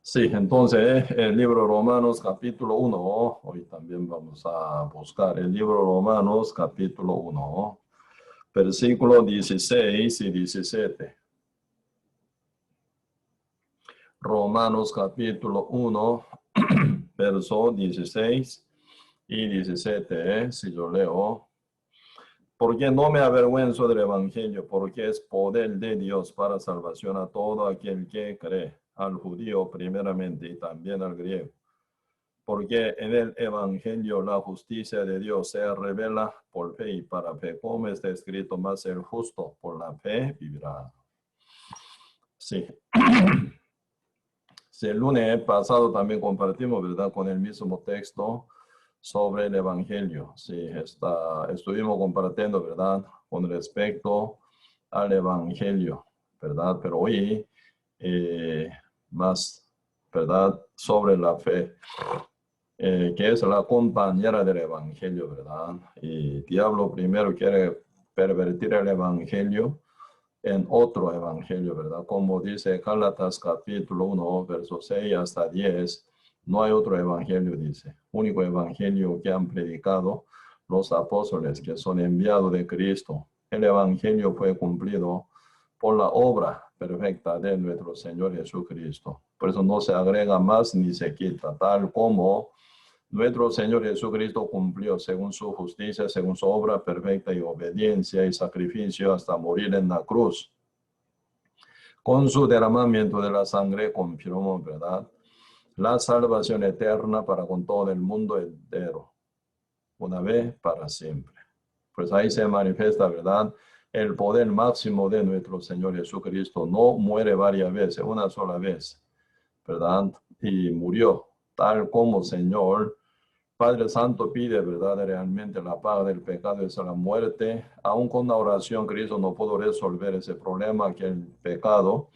Sí, entonces el libro Romanos capítulo 1. Hoy también vamos a buscar el libro Romanos capítulo 1, versículos 16 y 17. Romanos capítulo 1, verso 16 y 17. Si yo leo: porque no me avergüenzo del evangelio, porque es poder de Dios para salvación a todo aquel que cree, al judío primeramente y también al griego. Porque en el evangelio la justicia de Dios se revela por fe y para fe, como está escrito: mas el justo por la fe vivirá. Sí. Sí, el lunes pasado también compartimos, ¿verdad?, con el mismo texto sobre el evangelio. Sí, estuvimos compartiendo, ¿verdad?, con respecto al evangelio, ¿verdad? Pero hoy más, ¿verdad?, sobre la fe. Que es la compañera del evangelio, ¿verdad? Y diablo primero quiere pervertir el evangelio en otro evangelio, ¿verdad? Como dice Gálatas capítulo 1, versos 6 hasta 10, no hay otro evangelio, dice. Único evangelio que han predicado los apóstoles que son enviados de Cristo. El evangelio fue cumplido por la obra perfecta de nuestro Señor Jesucristo. Por eso no se agrega más ni se quita, tal como nuestro Señor Jesucristo cumplió según su justicia, según su obra perfecta y obediencia y sacrificio hasta morir en la cruz. Con su derramamiento de la sangre confirmó, ¿verdad?, la salvación eterna para con todo el mundo entero, una vez para siempre. Pues ahí se manifiesta, ¿verdad?, el poder máximo de nuestro Señor Jesucristo. No muere varias veces, una sola vez, ¿verdad? Y murió tal como Señor. Padre Santo pide, ¿verdad?, realmente la paga del pecado es la muerte. Aún con la oración, Cristo no pudo resolver ese problema que el pecado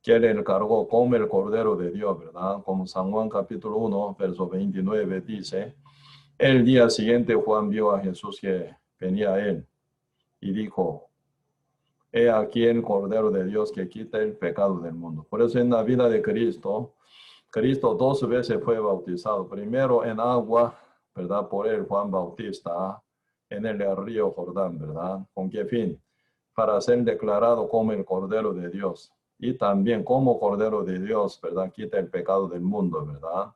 que él encargó como el Cordero de Dios, ¿verdad? Como San Juan capítulo 1, verso 29 dice: el día siguiente Juan vio a Jesús que venía a él y dijo: he aquí el Cordero de Dios que quita el pecado del mundo. Por eso en la vida de Cristo, Cristo 2 veces fue bautizado. Primero en agua, ¿verdad?, por el Juan Bautista, en el río Jordán, ¿verdad? ¿Con qué fin? Para ser declarado como el Cordero de Dios. Y también como Cordero de Dios, ¿verdad?, quita el pecado del mundo, ¿verdad?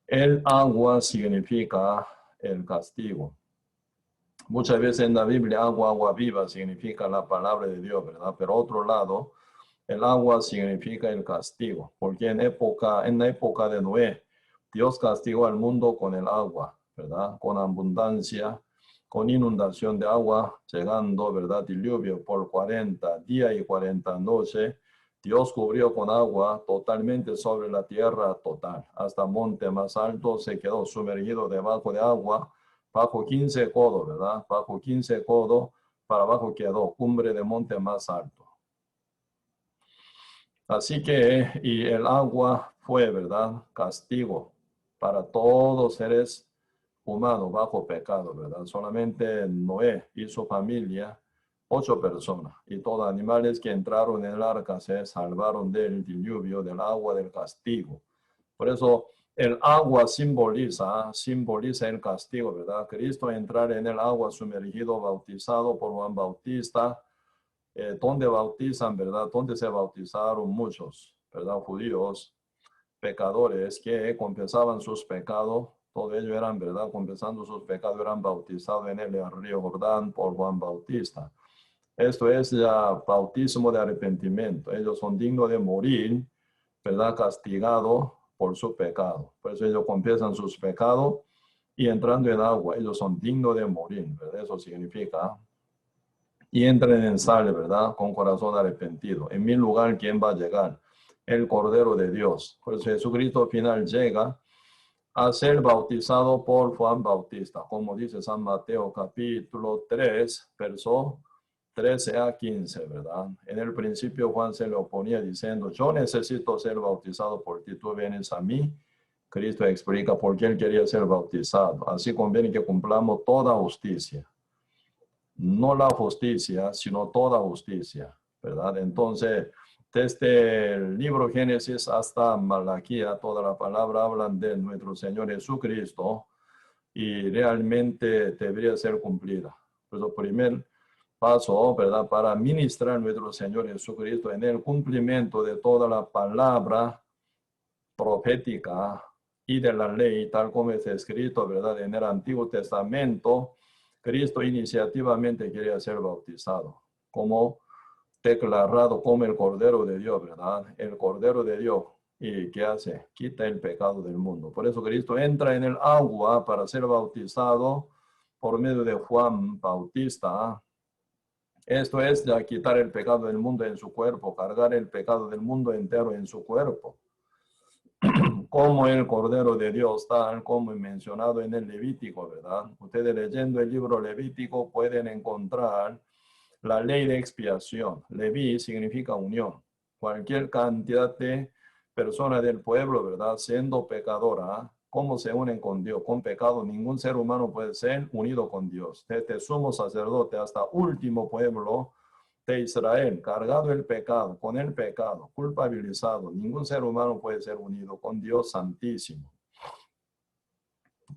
El agua significa el castigo. Muchas veces en la Biblia agua viva significa la palabra de Dios, ¿verdad? Pero otro lado, el agua significa el castigo, porque en la época de Noé, Dios castigó al mundo con el agua, ¿verdad? Con abundancia, con inundación de agua, llegando, ¿verdad?, diluvio por 40 días y 40 noches. Dios cubrió con agua totalmente sobre la tierra total. Hasta monte más alto se quedó sumergido debajo de agua, bajo 15 codos, ¿verdad? Bajo 15 codos, para abajo quedó cumbre de monte más alto. Así que, y el agua fue, ¿verdad?, castigo para todos seres humanos bajo pecado, ¿verdad? Solamente Noé y su familia, 8 personas, y todos animales que entraron en el arca se salvaron del diluvio, del agua del castigo. Por eso el agua simboliza el castigo, ¿verdad? Cristo entrar en el agua sumergido, bautizado por Juan Bautista, donde bautizan, ¿verdad? Donde se bautizaron muchos, ¿verdad?, judíos, pecadores que confesaban sus pecados. Todos ellos eran, ¿verdad?, confesando sus pecados, eran bautizados en el río Jordán por Juan Bautista. Esto es ya bautismo de arrepentimiento. Ellos son dignos de morir, ¿verdad?, castigados por su pecado. Por eso ellos confiesan sus pecados y entrando en agua, ellos son dignos de morir, ¿verdad? Eso significa. Y entren en sal, ¿verdad?, con corazón arrepentido. En mi lugar, ¿quién va a llegar? El Cordero de Dios. Por eso Jesucristo al final llega a ser bautizado por Juan Bautista, como dice San Mateo capítulo 3, verso 13 a 15, ¿verdad? En el principio Juan se le oponía diciendo: yo necesito ser bautizado por ti, tú vienes a mí. Cristo explica por qué él quería ser bautizado. Así conviene que cumplamos toda justicia. No la justicia, sino toda justicia, ¿verdad? Entonces, Desde el libro Génesis hasta Malaquía, toda la palabra hablan de nuestro Señor Jesucristo y realmente debería ser cumplida. Por eso, primer paso, ¿verdad? Para ministrar a nuestro Señor Jesucristo en el cumplimiento de toda la palabra profética y de la ley, tal como está escrito, ¿verdad? En el Antiguo Testamento, Cristo iniciativamente quería ser bautizado, como declarado como el Cordero de Dios, ¿verdad? El Cordero de Dios. ¿Y qué hace? Quita el pecado del mundo. Por eso Cristo entra en el agua para ser bautizado por medio de Juan Bautista. Esto es ya quitar el pecado del mundo en su cuerpo, cargar el pecado del mundo entero en su cuerpo. Como el Cordero de Dios, tal como mencionado en el Levítico, ¿verdad? Ustedes leyendo el libro Levítico pueden encontrar la ley de expiación. Leví significa unión. Cualquier cantidad de personas del pueblo, ¿verdad? Siendo pecadora, ¿cómo se unen con Dios? Con pecado, ningún ser humano puede ser unido con Dios. Desde sumo sacerdote hasta último pueblo de Israel, cargado el pecado, con el pecado, culpabilizado. Ningún ser humano puede ser unido con Dios Santísimo.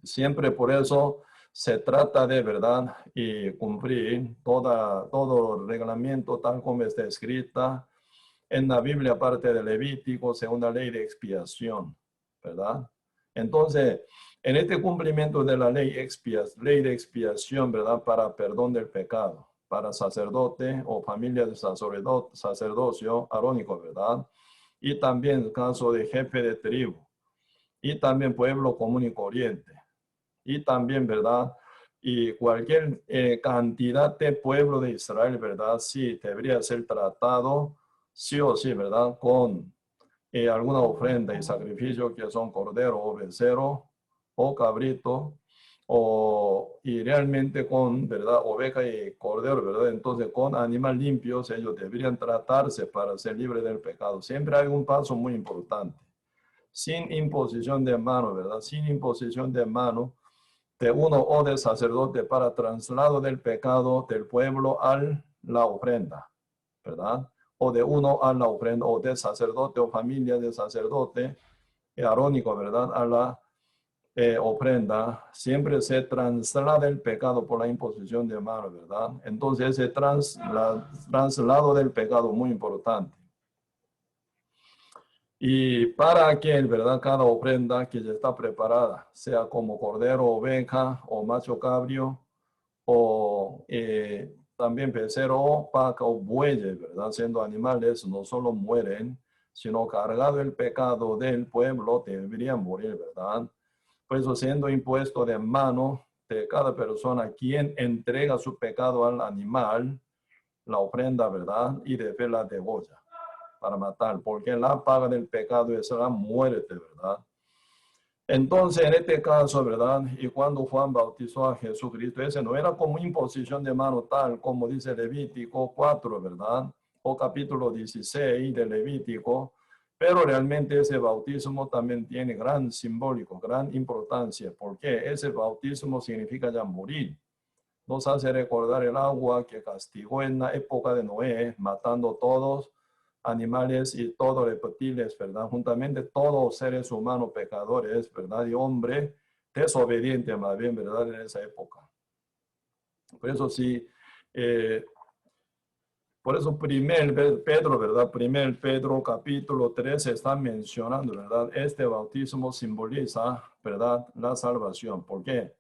Siempre por eso se trata de verdad y cumplir todo el reglamento tal como está escrita en la Biblia, parte de Levítico, según la ley de expiación, ¿verdad? Entonces, en este cumplimiento de la ley de expiación, ¿verdad? Para perdón del pecado, para sacerdote o familia de sacerdocio arónico, ¿verdad? Y también el caso de jefe de tribu, y también pueblo común y corriente, y también, ¿verdad? Y cualquier cantidad de pueblo de Israel, ¿verdad? Sí, debería ser tratado, sí o sí, ¿verdad? Con alguna ofrenda y sacrificio que son cordero o becerro o cabrito, y realmente con, ¿verdad? Oveja y cordero, ¿verdad? Entonces, con animales limpios, ellos deberían tratarse para ser libres del pecado. Siempre hay un paso muy importante. Sin imposición de mano, ¿verdad? Sin imposición de mano de uno o del sacerdote para traslado del pecado del pueblo a la ofrenda, ¿verdad? O de uno a la ofrenda, o del sacerdote o familia del sacerdote arónico, ¿verdad? A la ofrenda, siempre se traslada el pecado por la imposición de mano, ¿verdad? Entonces ese traslado del pecado muy importante. Y para aquel, ¿verdad? Cada ofrenda que ya está preparada, sea como cordero, oveja o macho cabrio, o también becerro, vaca o bueyes, ¿verdad? Siendo animales, no solo mueren, sino cargado el pecado del pueblo, deberían morir, ¿verdad? Por eso siendo impuesto de mano de cada persona quien entrega su pecado al animal, la ofrenda, ¿verdad? Y después la degolla para matar, porque la paga del pecado es la muerte, ¿verdad? Entonces, en este caso, ¿verdad? Y cuando Juan bautizó a Jesucristo, ese no era como imposición de mano tal como dice Levítico 4, ¿verdad? O capítulo 16 de Levítico, pero realmente ese bautismo también tiene gran simbólico, gran importancia, porque ese bautismo significa ya morir. Nos hace recordar el agua que castigó en la época de Noé, matando todos animales y todos reptiles, ¿verdad? Juntamente todos seres humanos pecadores, ¿verdad? Y hombre desobediente más bien, ¿verdad? En esa época. Por eso sí, por eso Pedro, ¿verdad? Primer Pedro capítulo 3 está mencionando, ¿verdad? Este bautismo simboliza, ¿verdad? La salvación. ¿Por qué?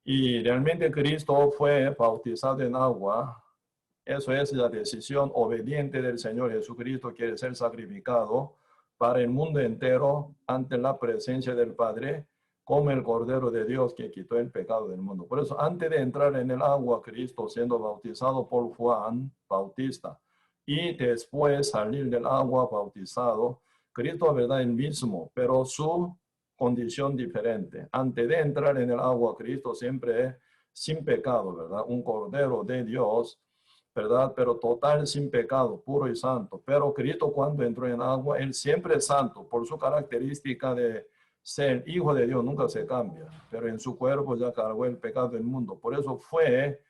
Y realmente Cristo fue bautizado en agua. Eso es la decisión obediente del Señor Jesucristo, quiere ser sacrificado para el mundo entero ante la presencia del Padre, como el Cordero de Dios que quitó el pecado del mundo. Por eso, antes de entrar en el agua, Cristo siendo bautizado por Juan Bautista y después salir del agua bautizado, Cristo, ¿verdad? El mismo, pero su condición diferente. Antes de entrar en el agua, Cristo siempre es sin pecado, ¿verdad? Un Cordero de Dios, ¿verdad? Pero total sin pecado, puro y santo. Pero Cristo cuando entró en agua, Él siempre es santo por su característica de ser hijo de Dios, nunca se cambia. Pero en su cuerpo ya cargó el pecado del mundo. Por eso fue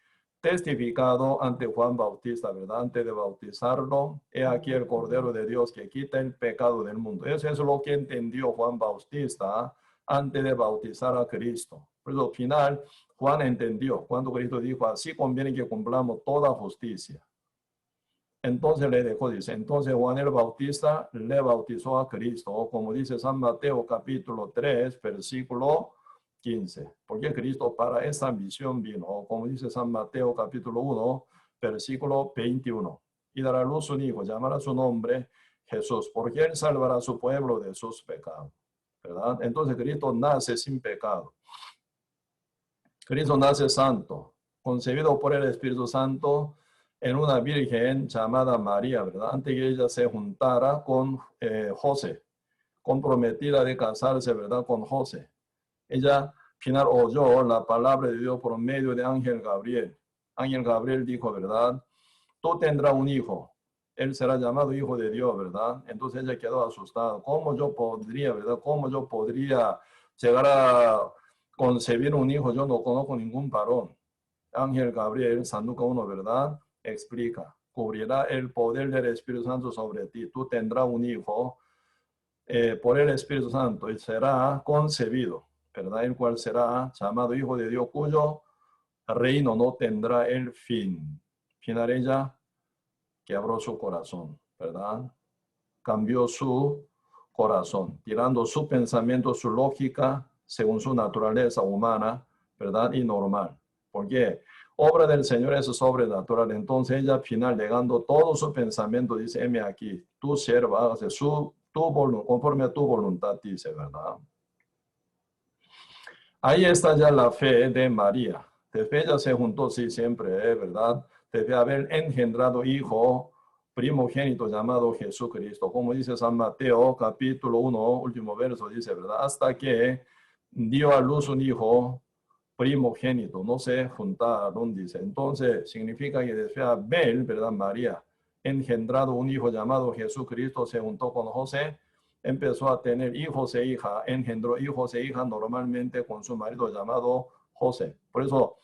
testificado ante Juan Bautista, ¿verdad? Antes de bautizarlo, he aquí el Cordero de Dios que quita el pecado del mundo. Eso es lo que entendió Juan Bautista antes de bautizar a Cristo. Por eso al final, Juan entendió cuando Cristo dijo, así conviene que cumplamos toda justicia. Entonces le dejó, dice, entonces Juan el Bautista le bautizó a Cristo, o como dice San Mateo capítulo 3, versículo 15, porque Cristo para esta misión vino, o como dice San Mateo capítulo 1, versículo 21, y dará a luz un hijo, llamará su nombre Jesús, porque él salvará a su pueblo de sus pecados, ¿verdad? Entonces Cristo nace sin pecado. Cristo nace santo, concebido por el Espíritu Santo en una virgen llamada María, ¿verdad? Antes que ella se juntara con José, comprometida de casarse, ¿verdad? Con José. Ella al final oyó la palabra de Dios por medio de Ángel Gabriel. Ángel Gabriel dijo, ¿verdad? Tú tendrás un hijo. Él será llamado hijo de Dios, ¿verdad? Entonces ella quedó asustada. ¿Cómo yo podría, verdad? ¿Cómo yo podría llegar a concebir un hijo? Yo no conozco ningún varón. Ángel Gabriel, San Lucas 1, ¿verdad? Explica. Cubrirá el poder del Espíritu Santo sobre ti. Tú tendrás un hijo por el Espíritu Santo y será concebido, ¿verdad? El cual será llamado hijo de Dios, cuyo reino no tendrá el fin. Final ella quebró su corazón, ¿verdad? Cambió su corazón, tirando su pensamiento, su lógica, según su naturaleza humana, ¿verdad? Y normal. Porque obra del Señor es sobrenatural. Entonces ella, al final, legando todo su pensamiento, dice, heme aquí, tu sierva, hace conforme a tu voluntad, dice, ¿verdad? Ahí está ya la fe de María. De fe ella se juntó, sí, siempre, ¿verdad? De fe haber engendrado hijo primogénito llamado Jesucristo. Como dice San Mateo, capítulo 1, último verso, dice, ¿verdad? Hasta que dio a luz un hijo primogénito, no se juntaron, dice. Entonces, significa que de fe haber, ¿verdad? María, engendrado un hijo llamado Jesucristo, se juntó con José, empezó a tener hijos e hijas, engendró hijos e hijas normalmente con su marido llamado José. Por eso,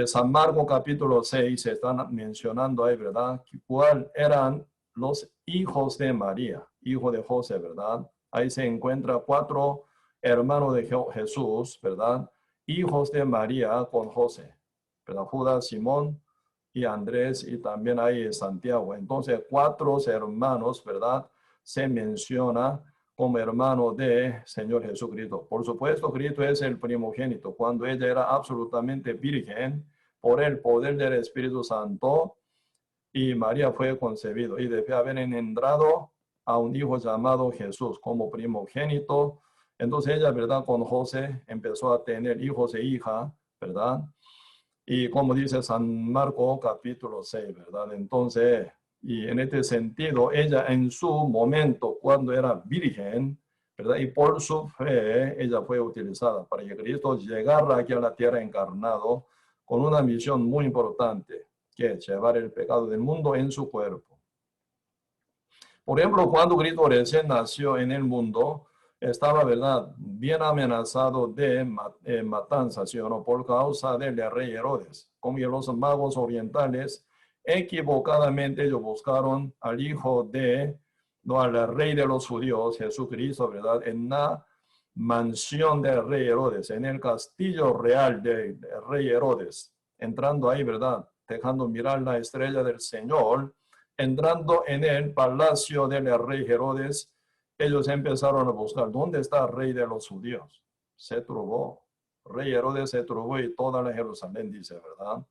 San Marcos capítulo 6 se están mencionando ahí, ¿verdad? ¿Cuáles eran los hijos de María, hijo de José, ¿verdad? Ahí se encuentra 4 hermanos de Jesús, ¿verdad? Hijos de María con José, ¿verdad? Judas, Simón y Andrés, y también hay Santiago. Entonces, 4 hermanos, ¿verdad? Se menciona como hermano de Señor Jesucristo. Por supuesto, Cristo es el primogénito. Cuando ella era absolutamente virgen, por el poder del Espíritu Santo, y María fue concebido, y debe haber engendrado a un hijo llamado Jesús como primogénito. Entonces ella, ¿verdad? Con José empezó a tener hijos e hijas, ¿verdad? Y como dice San Marcos capítulo 6, ¿verdad? Entonces, y en este sentido, ella en su momento, cuando era virgen, ¿verdad? Y por su fe, ella fue utilizada para que Cristo llegara aquí a la tierra encarnado con una misión muy importante, que es llevar el pecado del mundo en su cuerpo. Por ejemplo, cuando Cristo recién nació en el mundo, estaba, ¿verdad?, bien amenazado de matanza, ¿sí o no?, por causa del rey Herodes. Como que los magos orientales, equivocadamente ellos buscaron al hijo de, no, al rey de los judíos, Jesucristo, ¿verdad?, en la mansión del rey Herodes, en el castillo real del rey Herodes, entrando ahí, ¿verdad?, dejando mirar la estrella del Señor. Entrando en el palacio del rey Herodes, ellos empezaron a buscar, ¿dónde está el rey de los judíos? Se trubó. Rey Herodes se trubó y toda la Jerusalén, dice, ¿verdad?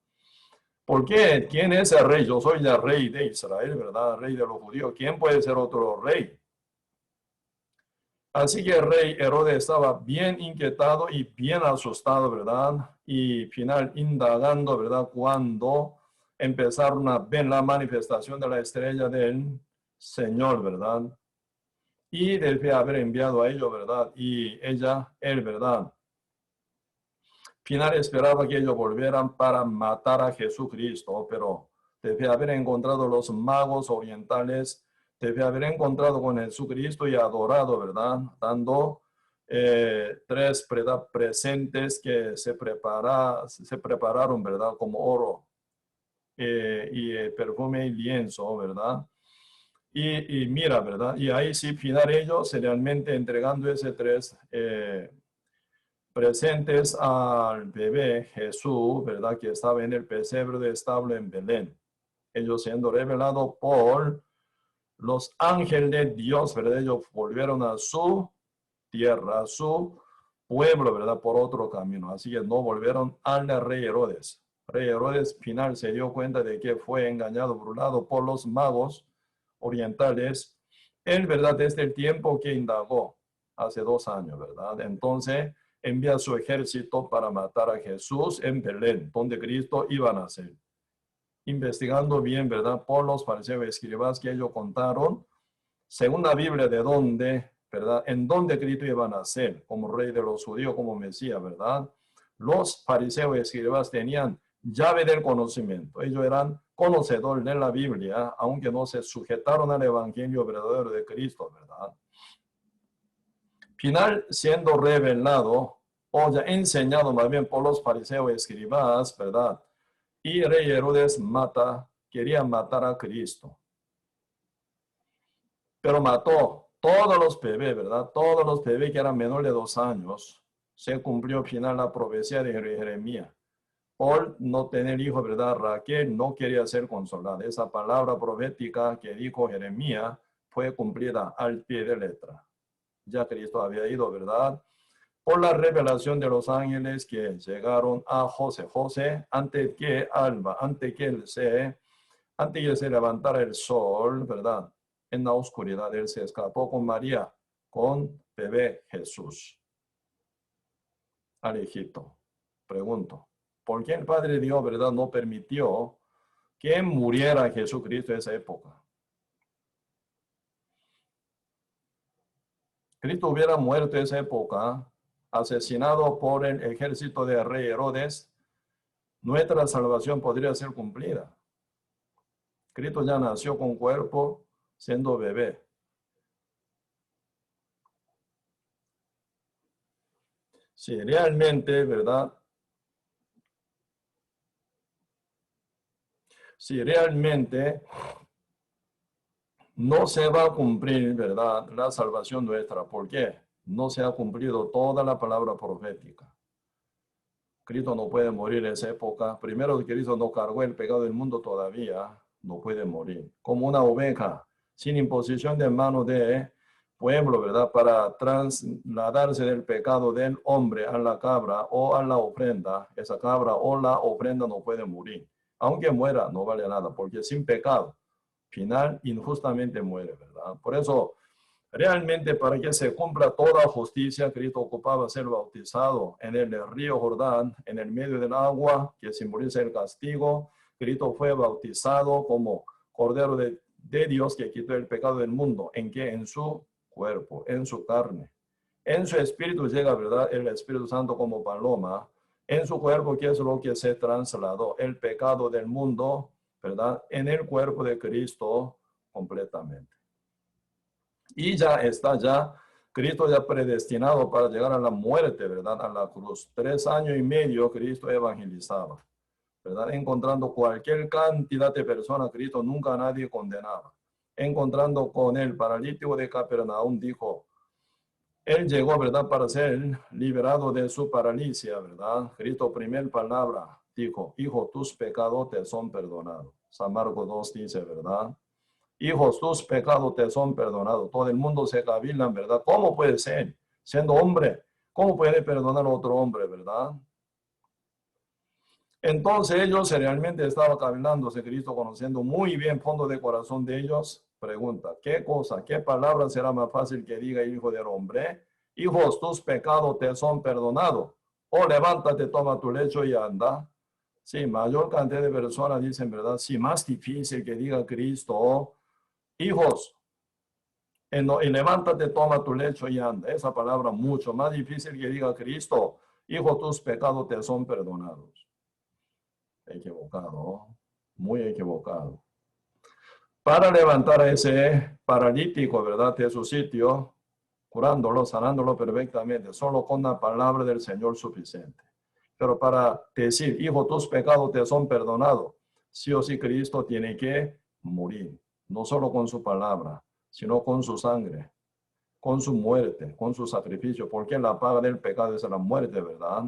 ¿Por qué? ¿Quién es el rey? Yo soy el rey de Israel, ¿verdad? Rey de los judíos. ¿Quién puede ser otro rey? Así que el rey Herodes estaba bien inquietado y bien asustado, ¿verdad? Y final indagando, ¿verdad? Cuando empezaron a ver la manifestación de la estrella del Señor, ¿verdad? Y debe haber enviado a ellos, ¿verdad? Y él, ¿verdad? Final esperaba que ellos volvieran para matar a Jesucristo, pero debe haber encontrado los magos orientales, debe haber encontrado con Jesucristo y adorado, ¿verdad? Dando 3 presentes que se prepararon, ¿verdad? Como oro, y perfume y lienzo, ¿verdad? Y mira, ¿verdad? Y ahí sí, final ellos realmente entregando ese tres presentes al bebé Jesús, ¿verdad? Que estaba en el pesebre de establo en Belén. Ellos siendo revelados por los ángeles de Dios, ¿verdad? Ellos volvieron a su tierra, a su pueblo, ¿verdad? Por otro camino. Así que no volvieron al rey Herodes. Rey Herodes final se dio cuenta de que fue engañado, burlado por los magos orientales. Él, ¿verdad? Desde el tiempo que indagó, hace 2 años, ¿verdad? Entonces envía su ejército para matar a Jesús en Belén, donde Cristo iba a nacer. Investigando bien, ¿verdad? Por los fariseos y escribas que ellos contaron, según la Biblia, de dónde, ¿verdad? En dónde Cristo iba a nacer, como rey de los judíos, como Mesías, ¿verdad? Los fariseos y escribas tenían llave del conocimiento. Ellos eran conocedores de la Biblia, aunque no se sujetaron al evangelio verdadero de Cristo, ¿verdad? Final siendo revelado, o ya enseñado más bien por los fariseos y escribas, ¿verdad? Y rey Herodes quería matar a Cristo. Pero mató todos los bebés, ¿verdad? Todos los bebés que eran menores de 2 años. Se cumplió al final la profecía de Jeremías. Por no tener hijo, ¿verdad? Raquel no quería ser consolada. Esa palabra profética que dijo Jeremías fue cumplida al pie de letra. Ya Cristo había ido, ¿verdad? Por la revelación de los ángeles que llegaron a José. José, antes que se levantara el sol, ¿verdad? En la oscuridad, él se escapó con María, con bebé Jesús, al Egipto. Pregunto, ¿por qué el Padre Dios, verdad, no permitió que muriera Jesucristo en esa época? Cristo hubiera muerto en esa época, asesinado por el ejército de rey Herodes, nuestra salvación podría ser cumplida. Cristo ya nació con cuerpo, siendo bebé. Si realmente, ¿verdad? Si realmente no se va a cumplir, ¿verdad? La salvación nuestra. ¿Por qué? No se ha cumplido toda la palabra profética. Cristo no puede morir en esa época. Primero, Cristo no cargó el pecado del mundo todavía. No puede morir. Como una oveja, sin imposición de mano de pueblo, ¿verdad? Para trasladarse del pecado del hombre a la cabra o a la ofrenda. Esa cabra o la ofrenda no puede morir. Aunque muera, no vale nada, porque sin pecado, final, injustamente muere, ¿verdad? Por eso, realmente para que se cumpla toda justicia, Cristo ocupaba ser bautizado en el río Jordán, en el medio del agua, que simboliza el castigo. Cristo fue bautizado como Cordero de Dios que quitó el pecado del mundo. ¿En qué? En su cuerpo, en su carne. En su espíritu llega, ¿verdad? El Espíritu Santo como paloma. En su cuerpo, que es lo que se trasladó, el pecado del mundo, ¿verdad? En el cuerpo de Cristo completamente. Y ya está, Cristo ya predestinado para llegar a la muerte, ¿verdad? A la cruz. 3 años y medio Cristo evangelizaba, ¿verdad? Encontrando cualquier cantidad de personas, Cristo nunca a nadie condenaba. Encontrando con el paralítico de Capernaum, dijo, él llegó, ¿verdad? Para ser liberado de su parálisis, ¿verdad? Cristo, primer palabra, dijo, hijo, tus pecados te son perdonados. San Marcos 2 dice, ¿verdad? Hijos, tus pecados te son perdonados. Todo el mundo se cavilan, ¿verdad? ¿Cómo puede ser? Siendo hombre, ¿cómo puede perdonar a otro hombre, verdad? Entonces ellos realmente estaban cavilándose, Cristo conociendo muy bien fondo de corazón de ellos. Pregunta, ¿qué cosa, qué palabra será más fácil que diga hijo del hombre? Hijos, tus pecados te son perdonados. O levántate, toma tu lecho y anda. Sí, mayor cantidad de personas dicen, ¿verdad? Sí, más difícil que diga Cristo, hijos, y levántate, toma tu lecho y anda. Esa palabra mucho más difícil que diga Cristo, hijo, tus pecados te son perdonados. Equivocado, muy equivocado. Para levantar a ese paralítico, ¿verdad? De su sitio, curándolo, sanándolo perfectamente, solo con la palabra del Señor suficiente. Pero para decir, hijo, tus pecados te son perdonados, sí o sí Cristo tiene que morir, no solo con su palabra, sino con su sangre, con su muerte, con su sacrificio, porque la paga del pecado es la muerte, ¿verdad?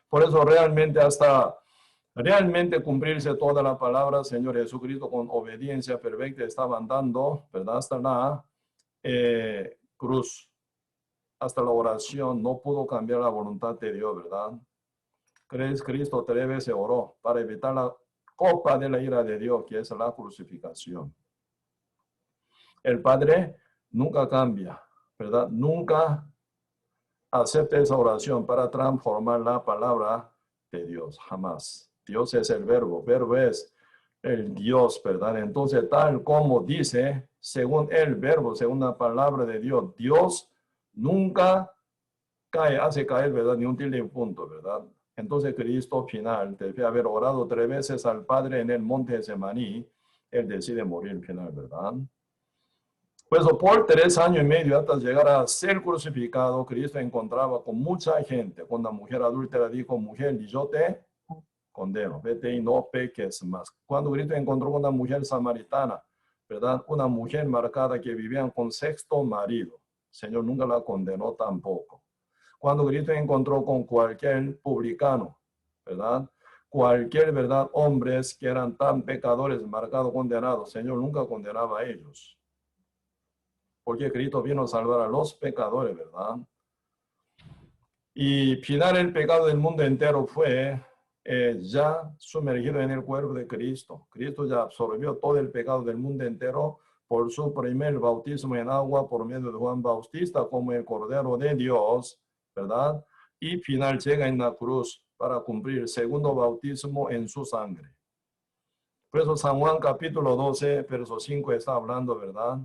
Por eso realmente hasta realmente cumplirse toda la palabra, Señor Jesucristo, con obediencia perfecta estaba andando, ¿verdad? Hasta la cruz, hasta la oración, no pudo cambiar la voluntad de Dios, ¿verdad? Cristo 3 veces oró para evitar la copa de la ira de Dios, que es la crucificación. El Padre nunca cambia, ¿verdad? Nunca acepta esa oración para transformar la palabra de Dios, jamás. Dios es el verbo es el Dios, ¿verdad? Entonces, tal como dice, según el verbo, según la palabra de Dios, Dios nunca hace caer, ¿verdad? Ni un tilde en punto, ¿verdad? Entonces, Cristo final, debe haber orado 3 veces al Padre en el monte de Semaní, él decide morir final, ¿verdad? Pues por 3 años y medio, hasta llegar a ser crucificado, Cristo encontraba con mucha gente. Cuando la mujer adúltera dijo, mujer, y yo te condeno, vete y no peques más. Cuando Cristo encontró con una mujer samaritana, ¿verdad? Una mujer marcada que vivía con sexto marido, el Señor nunca la condenó tampoco. Cuando Cristo encontró con cualquier publicano, ¿verdad? Cualquier, ¿verdad? Hombres que eran tan pecadores, marcados, condenados, el Señor nunca condenaba a ellos. Porque Cristo vino a salvar a los pecadores, ¿verdad? Y final el pecado del mundo entero fue ya sumergido en el cuerpo de Cristo. Cristo ya absorbió todo el pecado del mundo entero por su primer bautismo en agua por medio de Juan Bautista como el Cordero de Dios, ¿verdad? Y final llega en la cruz para cumplir el segundo bautismo en su sangre. Por eso San Juan capítulo 12, verso 5 está hablando, ¿verdad?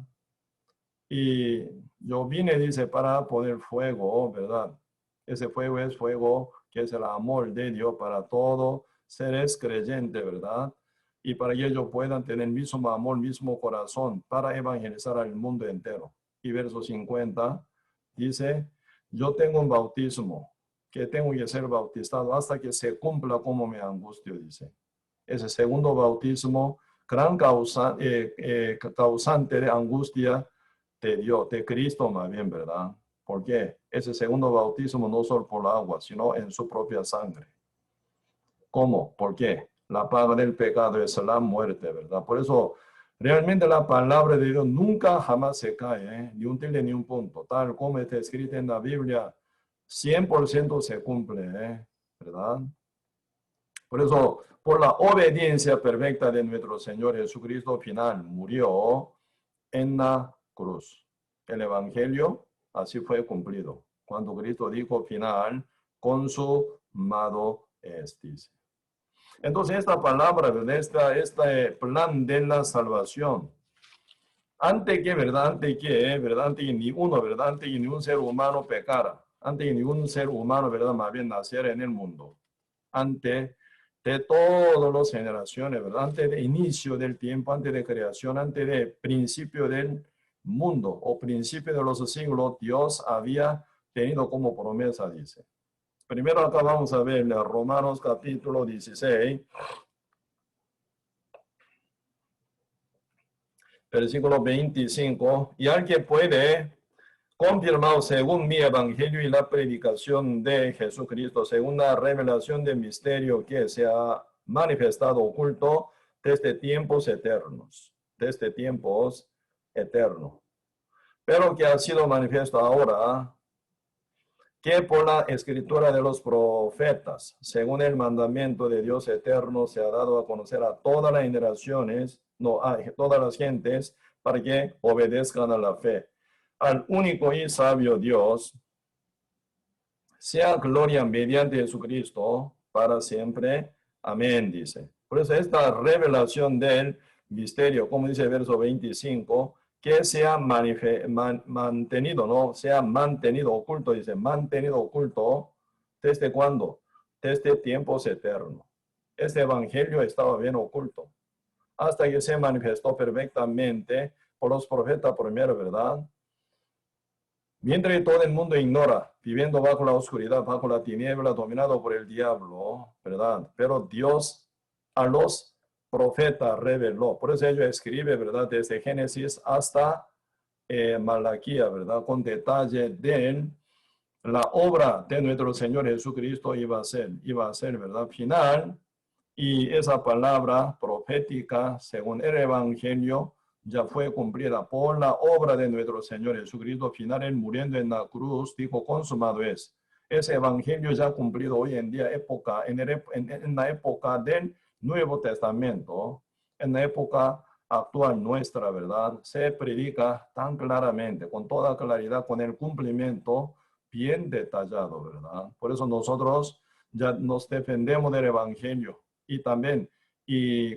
Y yo vine, dice, para poner fuego, ¿verdad? Ese fuego es fuego que es el amor de Dios para todos seres creyentes, ¿verdad? Y para que ellos puedan tener el mismo amor, mismo corazón para evangelizar al mundo entero. Y verso 50 dice, yo tengo un bautismo que tengo que ser bautizado hasta que se cumpla como me angustio, dice. Ese segundo bautismo, gran causante de angustia de Dios, de Cristo más bien, ¿verdad? Porque ese segundo bautismo no solo por la agua, sino en su propia sangre. ¿Cómo? ¿Por qué? La paga del pecado es la muerte, ¿verdad? Por eso, realmente la palabra de Dios nunca jamás se cae, ni un tilde ni un punto. Tal como está escrito en la Biblia, 100% se cumple, ¿verdad? Por eso, por la obediencia perfecta de nuestro Señor Jesucristo, final murió en la cruz. El Evangelio así fue cumplido. Cuando Cristo dijo final, consumado es, dice. Entonces esta palabra, este plan de la salvación, antes que, ¿verdad? Antes que ni uno, ¿verdad? Antes que ni un ser humano pecara, antes que ningún ser humano, ¿verdad? Más bien naciera en el mundo, antes de todas las generaciones, ¿verdad? Antes de inicio del tiempo, antes de creación, antes de principio del mundo o principio de los siglos, Dios había tenido como promesa, dice. Primero acá vamos a ver Romanos capítulo 16, versículo 25. Y alguien puede confirmar según mi evangelio y la predicación de Jesucristo, según la revelación del misterio que se ha manifestado oculto desde tiempos eternos, pero que ha sido manifiesto ahora, que por la escritura de los profetas, según el mandamiento de Dios eterno, se ha dado a conocer a todas las generaciones, no a todas las gentes, para que obedezcan a la fe. Al único y sabio Dios, sea gloria mediante Jesucristo para siempre. Amén, dice. Por eso esta revelación del misterio, como dice el verso 25, que se ha mantenido, ¿no? Se ha mantenido oculto, dice, mantenido oculto. ¿Desde cuándo? Desde tiempos eternos. Este evangelio estaba bien oculto, hasta que se manifestó perfectamente por los profetas primero, ¿verdad? Mientras todo el mundo ignora, viviendo bajo la oscuridad, bajo la tiniebla, dominado por el diablo, ¿verdad? Pero Dios a los profeta reveló. Por eso ellos escribe, ¿verdad? Desde Génesis hasta Malaquía, ¿verdad? Con detalle de la obra de nuestro Señor Jesucristo iba a ser, ¿verdad? Final. Y esa palabra profética, según el Evangelio, ya fue cumplida por la obra de nuestro Señor Jesucristo. Final, Él muriendo en la cruz, dijo, consumado es. Ese Evangelio ya cumplido hoy en día, en la época del Nuevo Testamento, en la época actual nuestra, ¿verdad? Se predica tan claramente, con toda claridad, con el cumplimiento bien detallado, ¿verdad? Por eso nosotros ya nos defendemos del Evangelio y también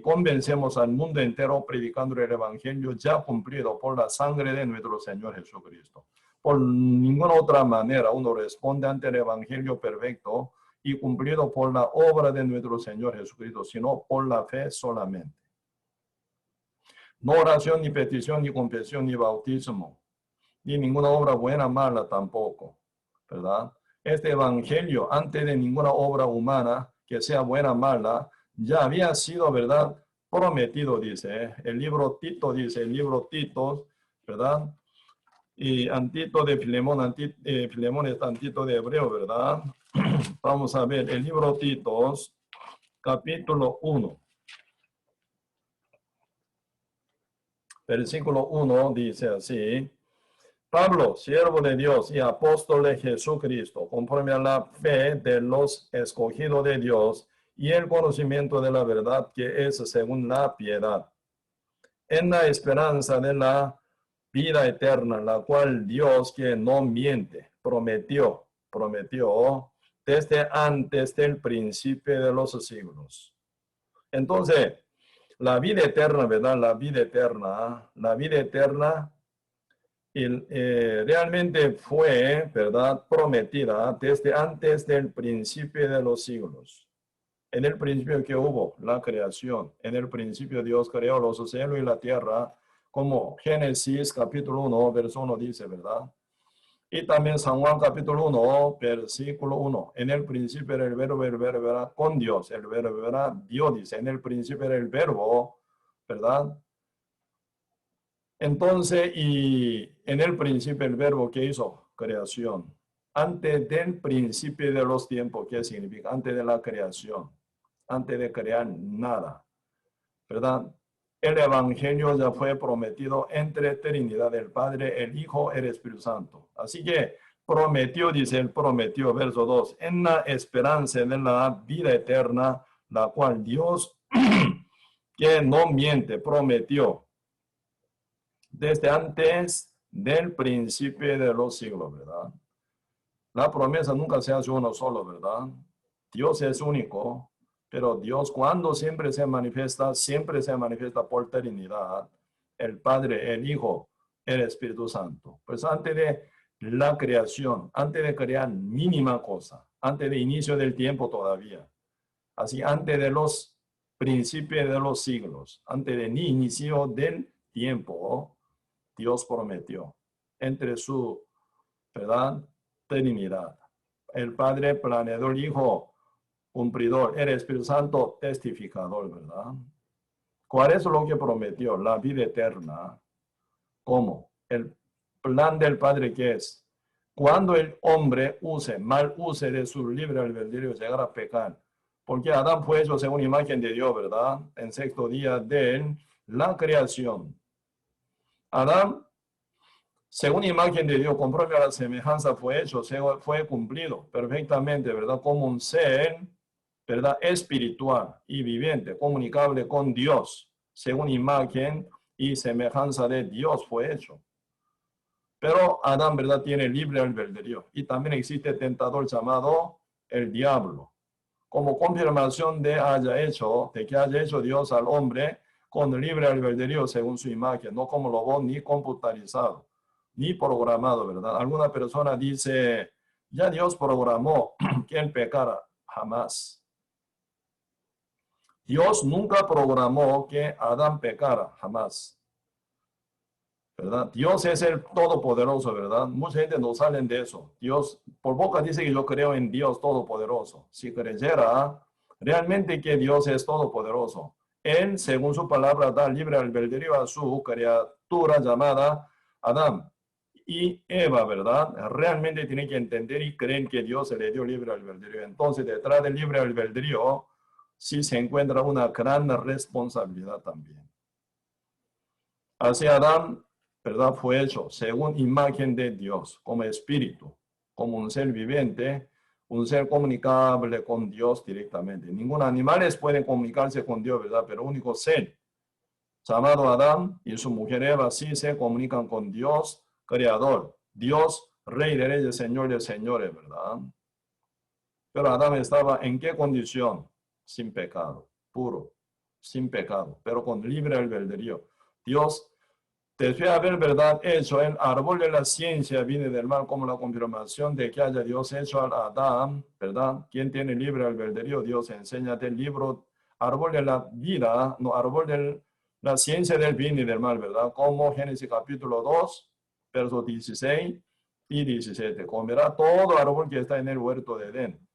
convencemos al mundo entero predicando el Evangelio ya cumplido por la sangre de nuestro Señor Jesucristo. Por ninguna otra manera uno responde ante el Evangelio perfecto y cumplido por la obra de nuestro Señor Jesucristo, sino por la fe solamente. No oración, ni petición, ni confesión, ni bautismo, ni ninguna obra buena, mala tampoco, ¿verdad? Este Evangelio, antes de ninguna obra humana, que sea buena, mala, ya había sido, ¿verdad? Prometido, dice. El libro Tito dice, el libro Tito, ¿verdad? Y Antito de Filemón, Filemón es Antito de Hebreo, ¿verdad? Vamos a ver, el libro Tito, capítulo 1. Versículo 1 dice así. Pablo, siervo de Dios y apóstol de Jesucristo, conforme a la fe de los escogidos de Dios y el conocimiento de la verdad que es según la piedad, en la esperanza de la vida eterna, la cual Dios, que no miente, prometió desde antes del principio de los siglos. Entonces, la vida eterna, ¿verdad? La vida eterna realmente fue, ¿verdad? Prometida desde antes del principio de los siglos. En el principio que hubo la creación, en el principio Dios creó los cielos y la tierra, como Génesis capítulo 1, verso 1 dice, ¿verdad? Y también San Juan capítulo 1, versículo 1. En el principio era el verbo era con Dios, el verbo era Dios, dice. En el principio era el verbo, ¿verdad? Entonces, y en el principio el verbo que hizo, creación. Antes del principio de los tiempos, ¿qué significa? Antes de la creación, antes de crear nada, ¿verdad? El Evangelio ya fue prometido entre Trinidad, el Padre, el Hijo, el Espíritu Santo. Así que prometió, dice él, prometió, verso 2, en la esperanza de la vida eterna, la cual Dios, que no miente, prometió desde antes del principio de los siglos, ¿verdad? La promesa nunca se hace uno solo, ¿verdad? Dios es único, pero Dios cuando siempre se manifiesta por Trinidad, el Padre, el Hijo, el Espíritu Santo. Pues antes de la creación, antes de crear mínima cosa, antes de inicio del tiempo todavía, así antes de los principios de los siglos, antes del inicio del tiempo, Dios prometió entre su, ¿verdad? Trinidad. El Padre, planeador, el Hijo, cumplidor, el Espíritu Santo, testificador, ¿verdad? ¿Cuál es lo que prometió? La vida eterna. ¿Cómo? El plan del Padre que es, cuando el hombre mal use de su libre albedrío, llegará a pecar. Porque Adán fue hecho según imagen de Dios, ¿verdad? En sexto día de la creación. Adán, según imagen de Dios, conforme a la semejanza fue hecho, fue cumplido perfectamente, ¿verdad? Como un ser, ¿verdad? Espiritual y viviente, comunicable con Dios, según imagen y semejanza de Dios fue hecho. Pero Adán, ¿verdad? Tiene libre albedrío. Y también existe tentador llamado el diablo. Como confirmación de que haya hecho Dios al hombre con libre albedrío según su imagen, no como robot ni computarizado, ni programado, ¿verdad? Alguna persona dice, ya Dios programó que él pecara. Jamás. Dios nunca programó que Adán pecara. Jamás. ¿Verdad? Dios es el todopoderoso, ¿verdad? Mucha gente no sale de eso. Dios, por boca dice que yo creo en Dios todopoderoso. Si creyera realmente que Dios es todopoderoso, Él, según su palabra, da libre albedrío a su criatura llamada Adán y Eva, ¿verdad? Realmente tienen que entender y creen que Dios se le dio libre albedrío. Entonces, detrás del libre albedrío, sí se encuentra una gran responsabilidad también. Así Adán, ¿verdad? Fue hecho según imagen de Dios, como espíritu, como un ser viviente, un ser comunicable con Dios directamente. Ningún animal puede comunicarse con Dios, ¿verdad? Pero único ser llamado Adán y su mujer Eva sí se comunican con Dios, creador, Dios, rey de reyes, señor de señores, ¿verdad? Pero Adán estaba en qué condición? Sin pecado, puro, sin pecado, pero con libre albedrío. Dios, después de haber, ¿verdad?, hecho el árbol de la ciencia, viene del mal como la confirmación de que haya Dios hecho al Adán, ¿verdad? ¿Quién tiene libre albedrío? Dios enseña del libro, árbol de la vida, no, árbol de la ciencia del bien y del mal, ¿verdad? Como Génesis capítulo 2, versos 16 y 17. Comerá todo árbol que está en el huerto de Edén.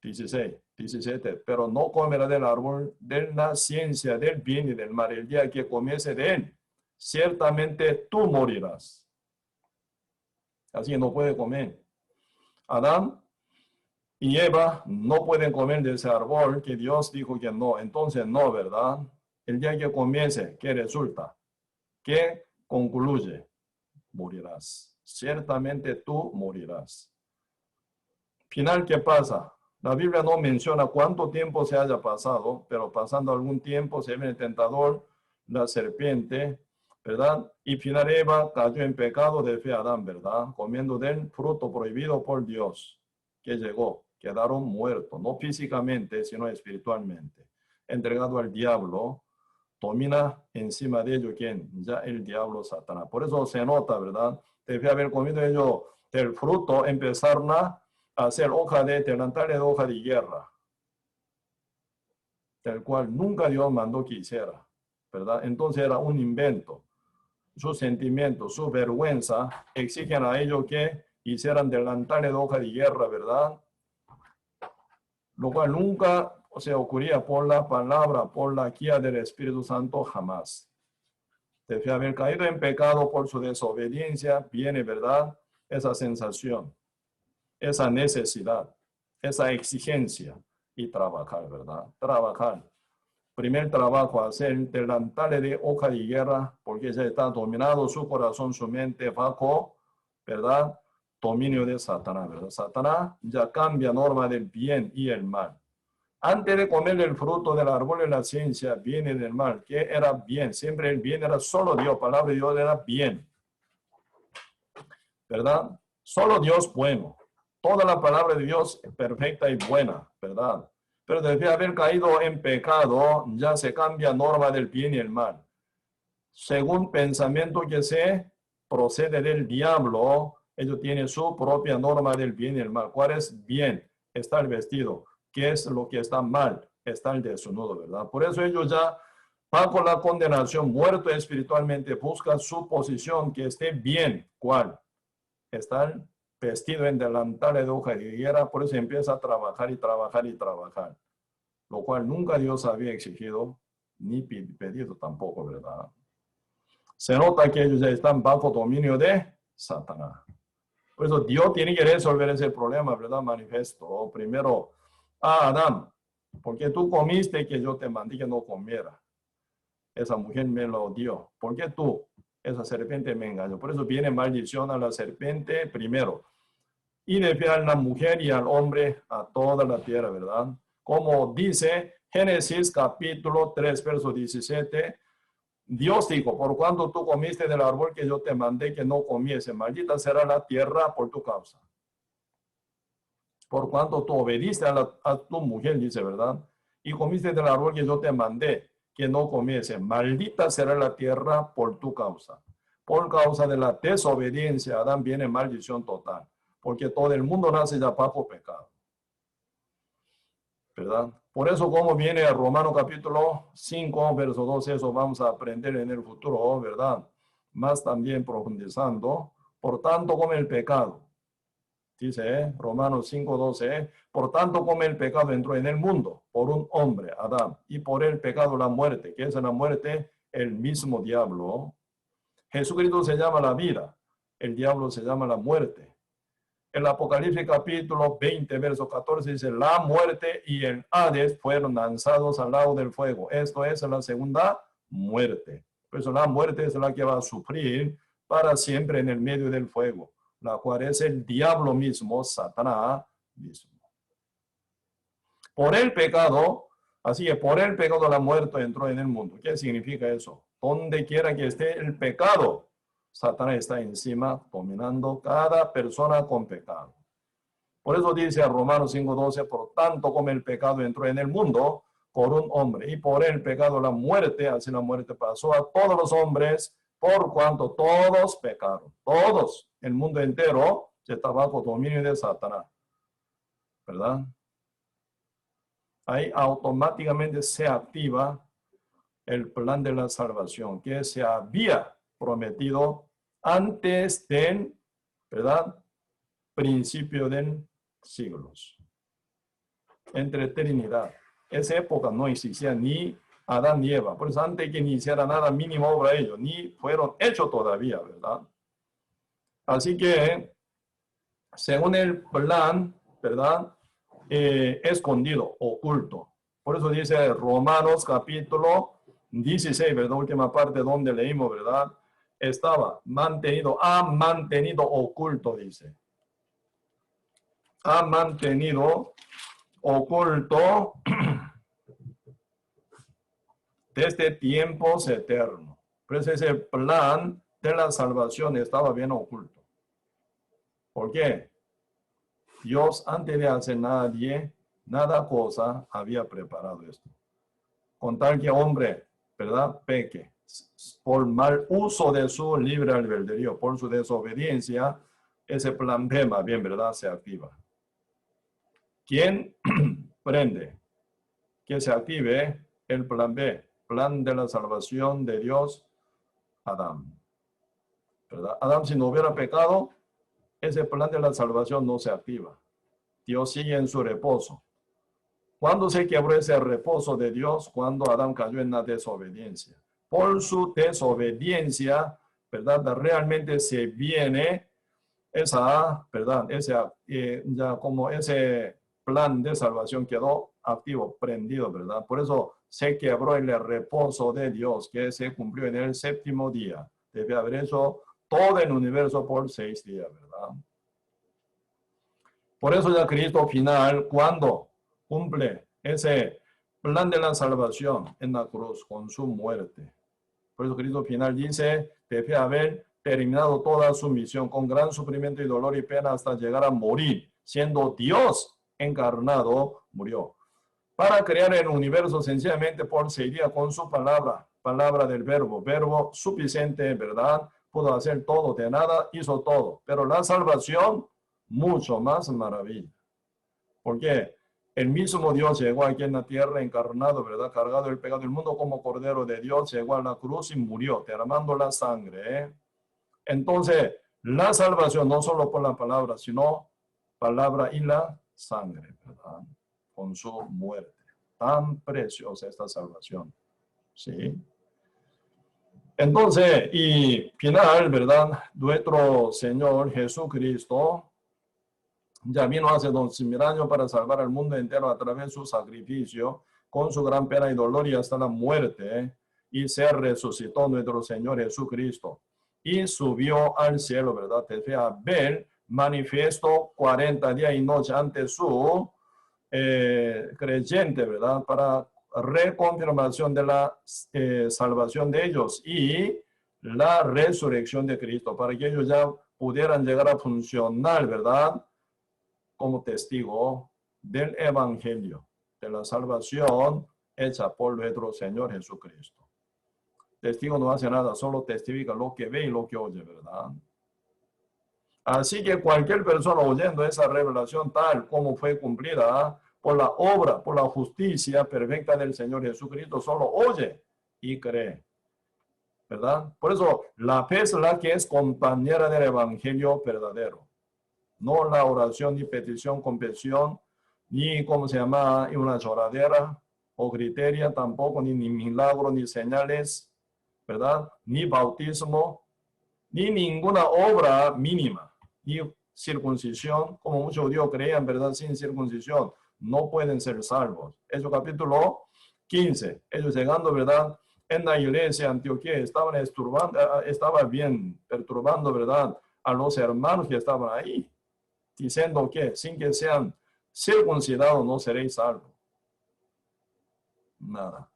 16, 17. Pero no comerá del árbol de la ciencia del bien y del mal. El día que comiese de él, ciertamente tú morirás. Así que no puede comer. Adán y Eva no pueden comer de ese árbol que Dios dijo que no. Entonces no, ¿verdad? El día que comience, ¿qué resulta? ¿Qué concluye? Morirás. Ciertamente tú morirás. Final, ¿qué pasa? La Biblia no menciona cuánto tiempo se haya pasado, pero pasando algún tiempo se ve el tentador, la serpiente, ¿verdad? Y final Eva cayó en pecado de fe Adán, ¿verdad? Comiendo del fruto prohibido por Dios, que llegó, quedaron muertos, no físicamente, sino espiritualmente. Entregado al diablo, domina encima de ellos, ¿quién? Ya el diablo, Satanás. Por eso se nota, ¿verdad? Debe haber comido ellos del fruto, empezaron a hacer hoja de delantal de hoja de higuera, del cual nunca Dios mandó que hiciera, ¿verdad? Entonces era un invento. Sus sentimientos, su vergüenza exigen a ellos que hicieran delantal de hoja de higuera, ¿verdad? Lo cual nunca se ocurría por la palabra, por la guía del Espíritu Santo, jamás. Debe haber caído en pecado por su desobediencia, viene, ¿verdad? Esa sensación, esa necesidad, esa exigencia y trabajar, ¿verdad? Trabajar. Primer trabajo, hacer delantales de hoja de higuera, porque ya está dominado su corazón, su mente bajo, ¿verdad? Dominio de Satanás, ¿verdad? Satanás ya cambia norma del bien y el mal. Antes de comer el fruto del árbol de la ciencia, bien y del mal, ¿qué era bien? Siempre el bien era solo Dios, palabra de Dios era bien, ¿verdad? Solo Dios bueno. Toda la palabra de Dios es perfecta y buena, ¿verdad? Pero después de haber caído en pecado, ya se cambia norma del bien y el mal. Según pensamiento que se procede del diablo, ellos tienen su propia norma del bien y el mal. ¿Cuál es bien? Está el vestido. ¿Qué es lo que está mal? Está el desnudo, ¿verdad? Por eso ellos ya bajo la condenación, muerto espiritualmente, buscan su posición que esté bien. ¿Cuál? Estar vestido en delantales de hoja de higuera, por eso empieza a trabajar y trabajar y trabajar, lo cual nunca Dios había exigido ni pedido tampoco, ¿verdad? Se nota que ellos ya están bajo dominio de Satanás. Por eso Dios tiene que resolver ese problema, ¿verdad? Manifiesto. Primero, Adán, porque tú comiste que yo te mandé que no comiera. Esa mujer me lo dio. ¿Por qué tú? Esa serpiente me engañó. Por eso viene maldición a la serpiente primero. Y después a la mujer y al hombre, a toda la tierra, ¿verdad? Como dice Génesis capítulo 3, verso 17, Dios dijo, por cuanto tú comiste del árbol que yo te mandé que no comiese, maldita será la tierra por tu causa. Por cuanto tú obediste a tu mujer, dice, ¿verdad? Y comiste del árbol que yo te mandé que no comiese, maldita será la tierra por tu causa. Por causa de la desobediencia, Adán viene maldición total, porque todo el mundo nace ya bajo pecado, ¿verdad? Por eso, como viene el Romano capítulo 5, verso 12, eso vamos a aprender en el futuro, ¿verdad? Más también profundizando. Por tanto, como el pecado Dice Romanos 5:12, por tanto como el pecado entró en el mundo, por un hombre, Adán, y por el pecado la muerte, que es la muerte, el mismo diablo. Jesucristo se llama la vida, el diablo se llama la muerte. El Apocalipsis capítulo 20, verso 14 dice, la muerte y el Hades fueron lanzados al lago del fuego. Esto es la segunda muerte. Por eso la muerte es la que va a sufrir para siempre en el medio del fuego, la cual es el diablo mismo, Satanás mismo. Por el pecado, así que por el pecado la muerte entró en el mundo. ¿Qué significa eso? Donde quiera que esté el pecado, Satanás está encima, dominando cada persona con pecado. Por eso dice a Romanos 5:12, por tanto como el pecado entró en el mundo por un hombre, y por el pecado la muerte, así la muerte pasó a todos los hombres, por cuanto todos pecaron. Todos, el mundo entero, está bajo dominio de Satanás. ¿Verdad? Ahí automáticamente se activa el plan de la salvación que se había prometido antes del, ¿verdad?, principio de siglos. Entre eternidad. Esa época no existía ni Adán ni Eva. Por eso antes que iniciara nada, mínimo obra ellos, ni fueron hechos todavía, ¿verdad? Así que, según el plan, ¿verdad?, escondido, oculto. Por eso dice Romanos capítulo 16, ¿verdad? Última parte donde leímos, ¿verdad? Estaba mantenido, ha mantenido oculto, dice. Ha mantenido oculto desde tiempos eternos. Por eso ese plan de la salvación estaba bien oculto. ¿Por qué? Dios, antes de hacer nada cosa, había preparado esto. Con tal que hombre, ¿verdad?, peque, por mal uso de su libre albedrío, por su desobediencia, ese plan B, más bien, ¿verdad?, se activa. ¿Quién prende? Que se active el plan B, plan de la salvación de Dios, Adán. ¿Verdad? Adán, si no hubiera pecado, ese plan de la salvación no se activa. Dios sigue en su reposo. ¿Cuándo se quebró ese reposo de Dios? Cuando Adán cayó en la desobediencia. Por su desobediencia, ¿verdad?, realmente se viene esa, ¿verdad?, ya como ese plan de salvación quedó activo, prendido, ¿verdad? Por eso se quebró el reposo de Dios, que se cumplió en el séptimo día. Debe haber hecho todo el universo por 6 días, ¿verdad? Por eso ya Cristo final, cuando cumple ese plan de la salvación en la cruz con su muerte. Por eso Cristo final dice, debe haber terminado toda su misión con gran sufrimiento y dolor y pena hasta llegar a morir, siendo Dios encarnado, murió. Para crear el universo sencillamente por 6 días con su palabra del verbo suficiente, ¿verdad? Pudo hacer todo, de nada hizo todo. Pero la salvación, mucho más maravilla. Porque el mismo Dios llegó aquí en la tierra encarnado, ¿verdad?, cargado del pecado del mundo como Cordero de Dios, llegó a la cruz y murió, derramando la sangre, ¿eh? Entonces, la salvación no solo por la palabra, sino palabra y la sangre, ¿verdad?, con su muerte. Tan preciosa esta salvación, ¿sí? Entonces, y final, ¿verdad?, nuestro Señor Jesucristo ya vino hace 2000 años para salvar al mundo entero a través de su sacrificio, con su gran pena y dolor y hasta la muerte, ¿eh? Y se resucitó nuestro Señor Jesucristo y subió al cielo, ¿verdad? Desde Abel manifiesto 40 días y noches ante su creyente, ¿verdad?, para reconfirmación de la salvación de ellos y la resurrección de Cristo, para que ellos ya pudieran llegar a funcionar, ¿verdad?, como testigo del evangelio, de la salvación hecha por nuestro Señor Jesucristo. Testigo no hace nada, solo testifica lo que ve y lo que oye, ¿verdad? Así que cualquier persona oyendo esa revelación tal como fue cumplida por la obra, por la justicia perfecta del Señor Jesucristo, solo oye y cree, ¿verdad? Por eso la fe es la que es compañera del evangelio verdadero. No la oración ni petición, confesión, ni ¿cómo se llama? Una lloradera o criteria tampoco, ni milagro, ni señales, ¿verdad? Ni bautismo, ni ninguna obra mínima, ni circuncisión, como muchos judíos creían, ¿verdad? Sin circuncisión no pueden ser salvos. Eso capítulo 15. Ellos llegando, ¿verdad? En la iglesia de Antioquía estaba bien perturbando, ¿verdad? A los hermanos que estaban ahí, diciendo que sin que sean circuncidados no seréis salvos. Nada.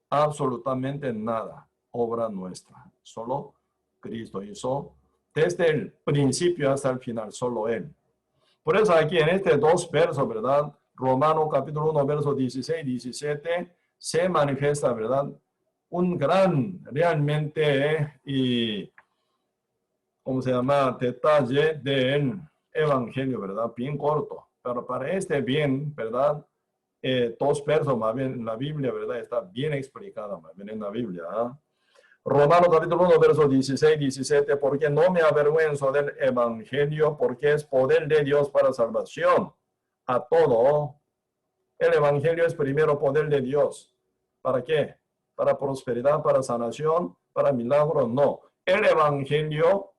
Absolutamente nada. Obra nuestra. Solo Cristo hizo desde el principio hasta el final, solo Él. Por eso aquí en este dos versos, ¿verdad? Romanos capítulo 1, versos 16 y 17, se manifiesta, ¿verdad? Un gran, realmente, y, ¿cómo se llama? Detalle del Evangelio, ¿verdad? Bien corto. Pero para este bien, ¿verdad? Dos versos más bien en la Biblia, ¿verdad? Está bien explicada más bien en la Biblia. ¿eh? Romanos capítulo 1, versos 16 y 17, porque no me avergüenzo del Evangelio, porque es poder de Dios para salvación a todo. El Evangelio es primero poder de Dios. ¿Para qué? Para prosperidad, para sanación, para milagro, no. El Evangelio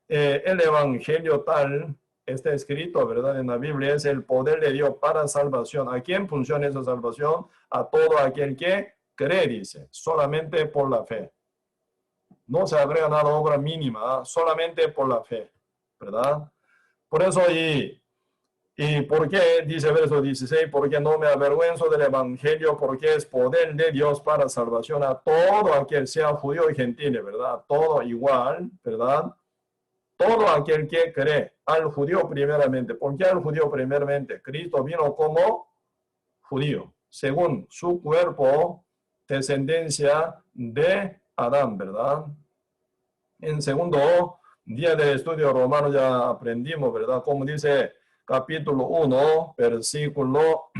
el Evangelio tal está escrito, ¿verdad? En la Biblia es el poder de Dios para salvación. ¿A quién funciona esa salvación? A todo aquel que cree, dice, solamente por la fe. No se agrega nada obra mínima, solamente por la fe, ¿verdad? Por eso, ¿y por qué? Dice verso 16, porque no me avergüenzo del Evangelio, porque es poder de Dios para salvación a todo aquel, sea judío y gentil, ¿verdad? Todo igual, ¿verdad? Todo aquel que cree, al judío primeramente. ¿Por qué al judío primeramente? Cristo vino como judío, según su cuerpo, descendencia de Adán, ¿verdad? En segundo día del estudio romano ya aprendimos, ¿verdad? Como dice capítulo 1, versículo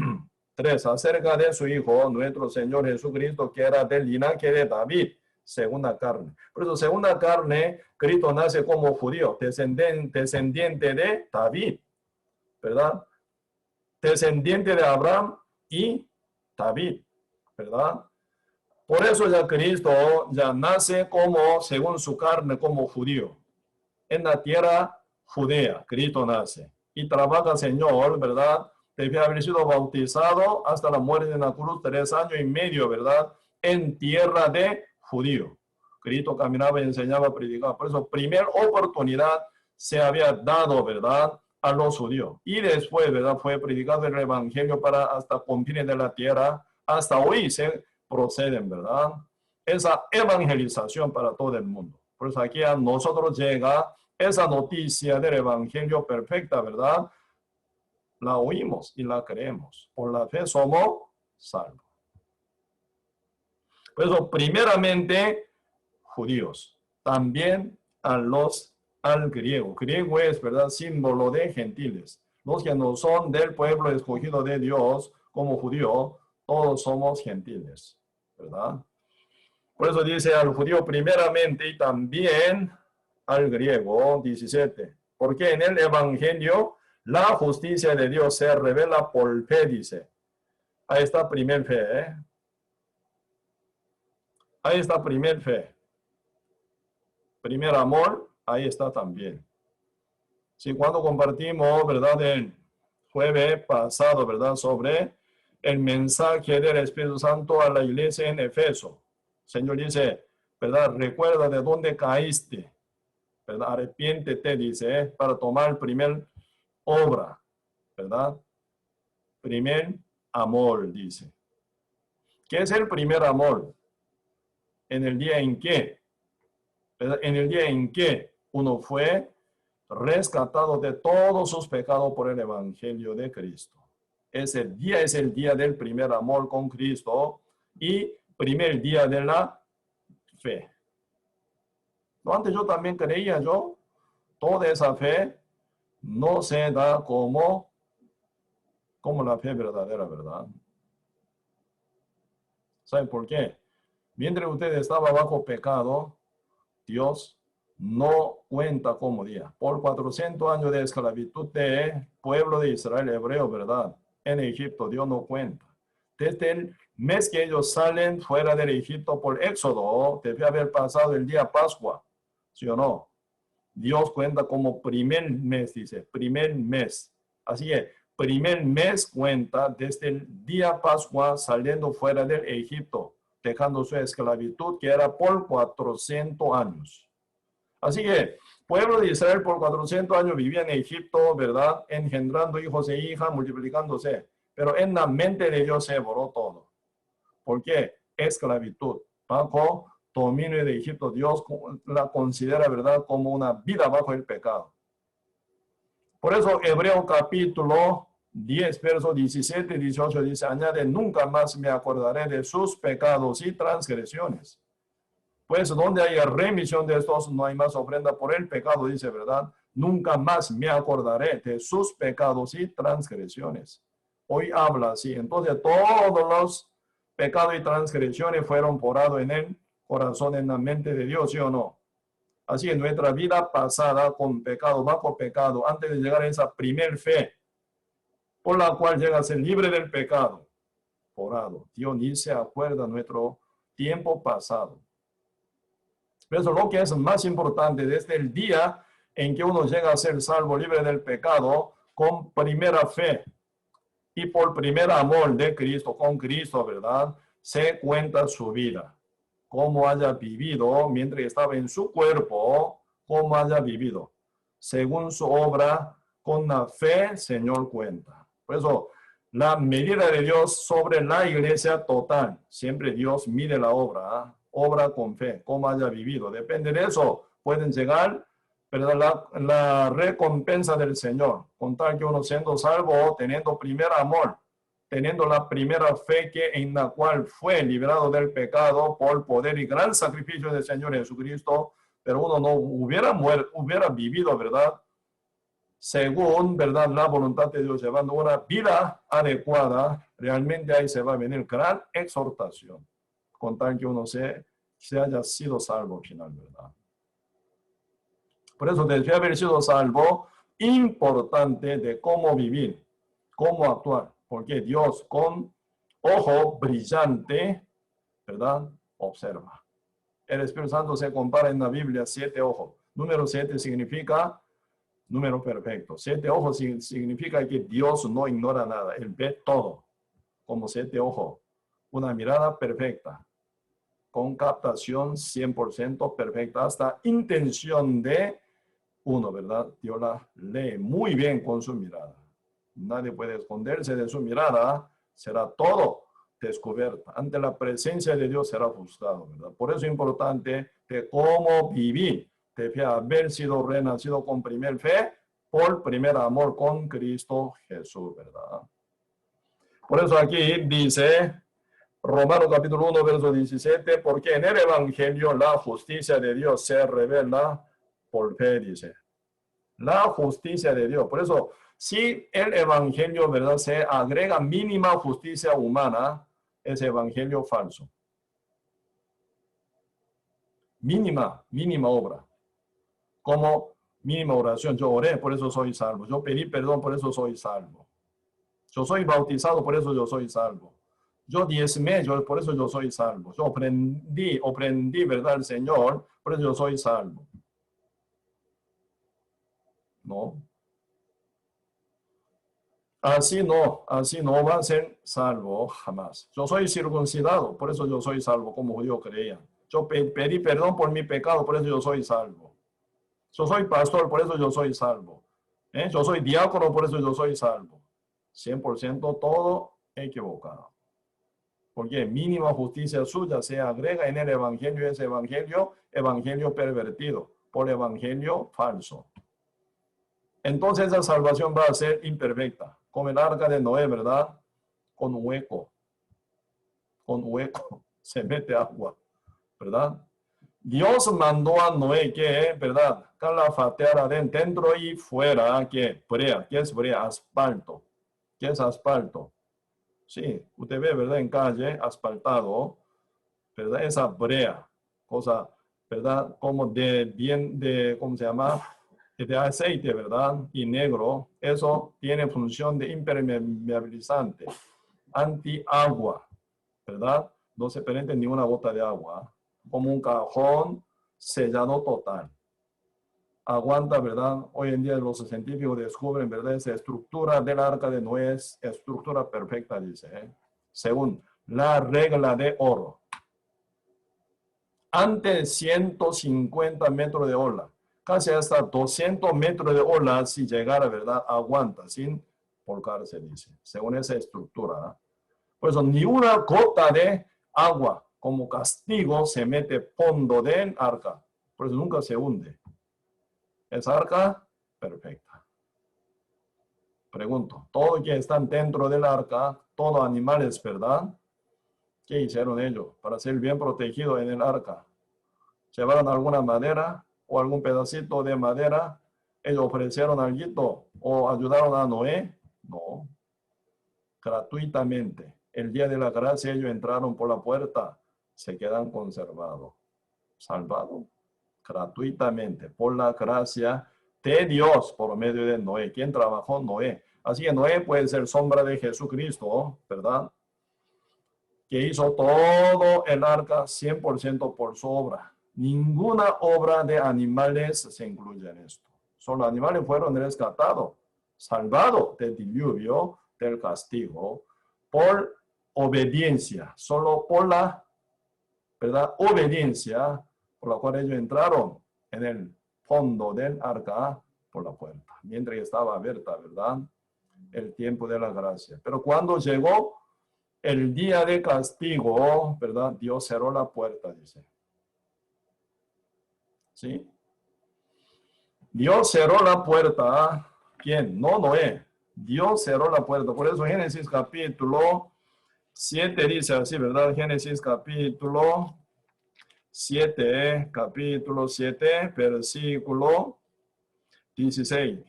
3, acerca de su Hijo, nuestro Señor Jesucristo, que era del linaje de David, segunda carne. Por eso, segunda carne, Cristo nace como judío, descendiente de David, ¿verdad? Descendiente de Abraham y David, ¿verdad? Por eso ya Cristo ya nace como, según su carne, como judío. En la tierra judea, Cristo nace. Y trabaja, Señor, ¿verdad? Debe haber sido bautizado hasta la muerte en la cruz, 3 años y medio, ¿verdad? En tierra de judío. Cristo caminaba y enseñaba, predicaba. Por eso, primera oportunidad se había dado, ¿verdad? A los judíos. Y después, ¿verdad? Fue predicado el evangelio para hasta confines de la tierra. Hasta hoy se proceden, ¿verdad? Esa evangelización para todo el mundo. Por eso aquí a nosotros llega esa noticia del evangelio perfecta, ¿verdad? La oímos y la creemos. Por la fe somos salvos. Por eso, primeramente, judíos. También al griego. Griego es, ¿verdad? Símbolo de gentiles. Los que no son del pueblo escogido de Dios como judío, todos somos gentiles, ¿verdad? Por eso dice al judío primeramente y también al griego, 17. Porque en el evangelio la justicia de Dios se revela por fe, dice. Ahí está primer fe, ¿eh? Ahí está primer fe. Primer amor, ahí está también. Sí, cuando compartimos, ¿verdad? El jueves pasado, ¿verdad? Sobre el mensaje del Espíritu Santo a la iglesia en Efeso. El Señor dice, ¿verdad? Recuerda de dónde caíste, ¿verdad? Arrepiéntete, dice, para tomar primer obra, ¿verdad? Primer amor, dice. ¿Qué es el primer amor? En el día en que, ¿verdad? En el día en que uno fue rescatado de todos sus pecados por el Evangelio de Cristo. Ese día es el día del primer amor con Cristo y primer día de la fe. Antes yo también creía, toda esa fe no se da como la fe verdadera, ¿verdad? ¿Saben por qué? Mientras usted estaba bajo pecado, Dios no cuenta como día. Por 400 años de esclavitud de pueblo de Israel hebreo, ¿verdad? En Egipto, Dios no cuenta. Desde el mes que ellos salen fuera del Egipto por Éxodo, debe haber pasado el día Pascua, ¿sí o no? Dios cuenta como primer mes, dice, primer mes. Así que primer mes cuenta desde el día Pascua saliendo fuera del Egipto, dejando su esclavitud que era por 400 años. Así que pueblo de Israel por 400 años vivía en Egipto, ¿verdad? Engendrando hijos e hijas, multiplicándose. Pero en la mente de Dios se borró todo. ¿Por qué? Esclavitud. Bajo dominio de Egipto, Dios la considera, ¿verdad?, como una vida bajo el pecado. Por eso, Hebreo capítulo 10, verso 17 y 18 dice, añade, nunca más me acordaré de sus pecados y transgresiones. Pues donde haya remisión de estos, no hay más ofrenda por el pecado, dice, ¿verdad? Nunca más me acordaré de sus pecados y transgresiones. Hoy habla así. Entonces, todos los pecados y transgresiones fueron porados en el corazón, en la mente de Dios, ¿sí o no? Así que nuestra vida pasada con pecado, bajo pecado, antes de llegar a esa primer fe, por la cual llega a ser libre del pecado, porado. Dios ni se acuerda de nuestro tiempo pasado. Por eso lo que es más importante desde el día en que uno llega a ser salvo, libre del pecado, con primera fe y por primer amor de Cristo, con Cristo, ¿verdad? Se cuenta su vida, cómo haya vivido mientras estaba en su cuerpo, cómo haya vivido. Según su obra, con la fe, Señor cuenta. Por eso, la medida de Dios sobre la iglesia total, siempre Dios mide la obra, ¿eh? Obra con fe, cómo haya vivido. Depende de eso, pueden llegar, ¿verdad?, la recompensa del Señor. Con tal que uno siendo salvo, teniendo primer amor, teniendo la primera fe que en la cual fue liberado del pecado por poder y gran sacrificio del Señor Jesucristo, pero uno no hubiera muerto, hubiera vivido, ¿verdad?, según, ¿verdad?, la voluntad de Dios, llevando una vida adecuada, realmente ahí se va a venir gran exhortación, con tal que uno se haya sido salvo al final, ¿verdad? Por eso, desde haber sido salvo, importante de cómo vivir, cómo actuar, porque Dios con ojo brillante, ¿verdad?, observa. El Espíritu Santo se compara en la Biblia 7 ojos. Número 7 significa número perfecto. 7 ojos significa que Dios no ignora nada. Él ve todo como 7 ojos. Una mirada perfecta, con captación 100% perfecta, hasta intención de uno, ¿verdad? Dios la lee muy bien con su mirada. Nadie puede esconderse de su mirada. Será todo descubierto. Ante la presencia de Dios será juzgado, ¿verdad? Por eso es importante de cómo vivir. Debe haber sido renacido con primer fe, por primer amor con Cristo Jesús, ¿verdad? Por eso aquí dice Romanos capítulo 1, verso 17, porque en el Evangelio la justicia de Dios se revela por fe, dice. La justicia de Dios. Por eso, si el Evangelio, ¿verdad?, se agrega mínima justicia humana, es Evangelio falso. Mínima obra. Como mínima oración. Yo oré, por eso soy salvo. Yo pedí perdón, por eso soy salvo. Yo soy bautizado, por eso yo soy salvo. Yo diezmé, por eso yo soy salvo. Yo aprendí, ¿verdad?, el Señor, por eso yo soy salvo. No. Así no va a ser salvo jamás. Yo soy circuncidado, por eso yo soy salvo, como judío creía. Yo pedí perdón por mi pecado, por eso yo soy salvo. Yo soy pastor, por eso yo soy salvo. Yo soy diácono, por eso yo soy salvo. 100% todo equivocado. Porque mínima justicia suya se agrega en el evangelio, ese evangelio pervertido, por evangelio falso. Entonces esa salvación va a ser imperfecta, como el arca de Noé, ¿verdad? Con hueco, se mete agua, ¿verdad? Dios mandó a Noé que, ¿verdad?, calafateara dentro y fuera, que brea, ¿qué es brea? Asfalto. ¿Qué es asfalto? Sí, usted ve, ¿verdad?, en calle, asfaltado, ¿verdad? Esa brea, cosa ¿verdad? Como ¿cómo se llama? De aceite, ¿verdad? Y negro. Eso tiene función de impermeabilizante, anti-agua, ¿verdad? No se permite ni una gota de agua. Como un cajón sellado total. Aguanta, ¿verdad? Hoy en día los científicos descubren, ¿verdad? Esa estructura del arca de Noé es estructura perfecta, dice, ¿eh? Según la regla de oro. Antes 150 metros de ola, casi hasta 200 metros de ola, si llegara, ¿verdad? Aguanta, sin volcarse, dice, según esa estructura. Por eso, ni una gota de agua como castigo se mete fondo del arca. Por eso nunca se hunde. Esa arca, perfecta. Pregunto, todos que están dentro del arca, todos animales, ¿verdad? ¿Qué hicieron ellos para ser bien protegidos en el arca? ¿Llevaron alguna madera o algún pedacito de madera? ¿Ellos ofrecieron algo o ayudaron a Noé? No. Gratuitamente. El día de la gracia ellos entraron por la puerta, se quedan conservados. Salvados gratuitamente por la gracia de Dios por medio de Noé. ¿Quién trabajó? Noé. Así que Noé puede ser sombra de Jesucristo, ¿verdad? Que hizo todo el arca 100% por su obra. Ninguna obra de animales se incluye en esto. Solo animales fueron rescatados, salvados del diluvio, del castigo, por obediencia. Solo por la, ¿verdad? Obediencia por la cual ellos entraron en el fondo del arca por la puerta, mientras estaba abierta, ¿verdad? El tiempo de la gracia. Pero cuando llegó el día de castigo, ¿verdad? Dios cerró la puerta, dice. ¿Sí? Dios cerró la puerta. ¿Quién? No, Noé. Dios cerró la puerta. Por eso Génesis capítulo 7 dice así, ¿verdad? Génesis capítulo 7, versículo 16.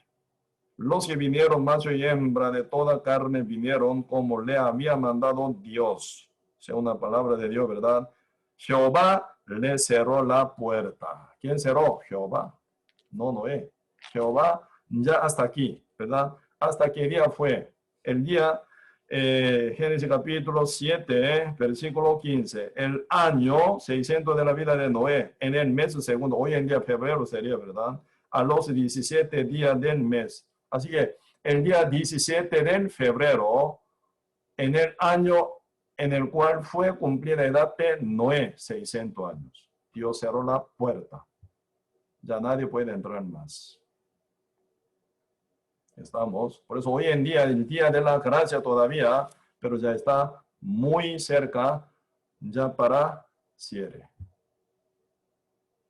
Los que vinieron, macho y hembra de toda carne, vinieron como le había mandado Dios. O sea, una palabra de Dios, ¿verdad? Jehová le cerró la puerta. ¿Quién cerró? Jehová. No, Noé. Jehová, ya hasta aquí, ¿verdad? ¿Hasta qué día fue? El día, Génesis capítulo 7, versículo 15. El año 600 de la vida de Noé, en el mes segundo, hoy en día febrero sería, ¿verdad? A los 17 días del mes. Así que el día 17 de febrero, en el año en el cual fue cumplida la edad de Noé, 600 años. Dios cerró la puerta. Ya nadie puede entrar más. Estamos, por eso hoy en día, el día de la gracia todavía, pero ya está muy cerca, ya para cierre.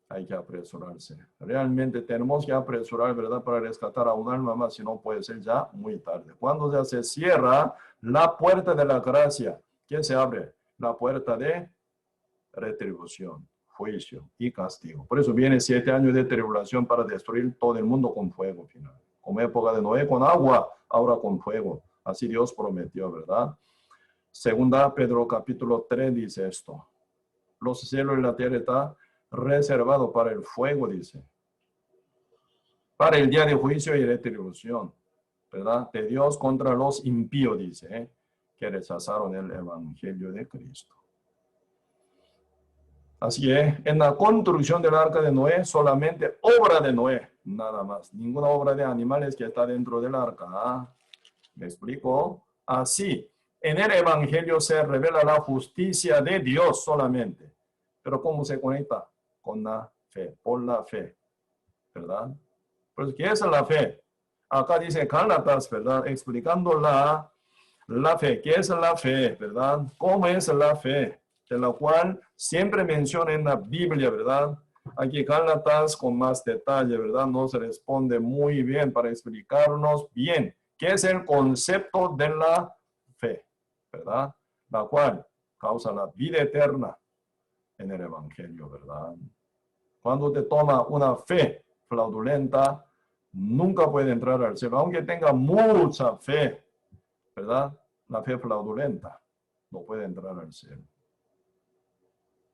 Hay que apresurarse. Realmente tenemos que apresurar, ¿verdad? Para rescatar a un alma más, si no puede ser ya muy tarde. Cuando ya se cierra la puerta de la gracia, ¿qué se abre? La puerta de retribución, juicio y castigo. Por eso viene 7 años de tribulación para destruir todo el mundo con fuego final. Como época de Noé con agua, ahora con fuego. Así Dios prometió, ¿verdad? Segunda Pedro capítulo 3 dice esto. Los cielos y la tierra están reservados para el fuego, dice. Para el día de juicio y retribución, ¿verdad? De Dios contra los impíos, dice, que rechazaron el evangelio de Cristo. Así que en la construcción del arca de Noé, solamente obra de Noé, nada más. Ninguna obra de animales que está dentro del arca. ¿Me explico? Así, en el evangelio se revela la justicia de Dios solamente. Pero ¿cómo se conecta? Con la fe, por la fe, ¿verdad? Pues, ¿qué es la fe? Acá dice Gálatas, ¿verdad? Explicando la fe. ¿Qué es la fe, verdad? ¿Cómo es la fe? De la cual siempre menciona en la Biblia, ¿verdad? Aquí Gálatas con más detalle, ¿verdad? Nos responde muy bien para explicarnos bien qué es el concepto de la fe, ¿verdad? La cual causa la vida eterna en el Evangelio, ¿verdad? Cuando te toma una fe fraudulenta, nunca puede entrar al cielo, aunque tenga mucha fe, ¿verdad? La fe fraudulenta no puede entrar al cielo.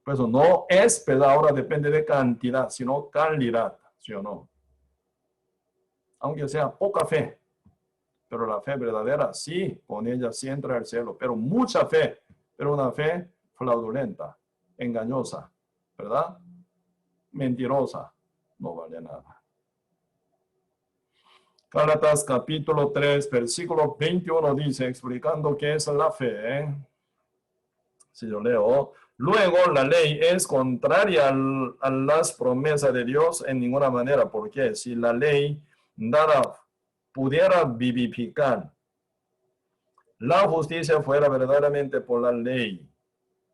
Por eso no es, pero ahora depende de cantidad, sino calidad, ¿sí o no? Aunque sea poca fe, pero la fe verdadera, sí, con ella sí entra al cielo, pero mucha fe, pero una fe fraudulenta, engañosa, ¿verdad? Mentirosa, no vale nada. Gálatas capítulo 3, versículo 21 dice, explicando qué es la fe. Si yo leo, luego la ley es contraria a las promesas de Dios en ninguna manera, porque si la ley nada pudiera vivificar, la justicia fuera verdaderamente por la ley,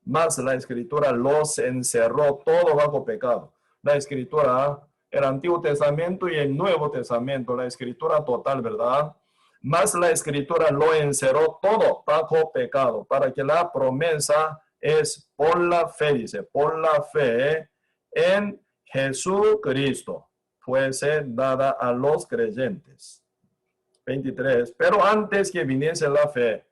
mas la escritura los encerró todo bajo pecado. La escritura, el Antiguo Testamento y el Nuevo Testamento, la escritura total, ¿verdad? Mas la escritura lo encerró todo bajo pecado, para que la promesa es por la fe, dice, por la fe en Jesucristo, fuese dada a los creyentes. 23. Pero antes que viniese la fe,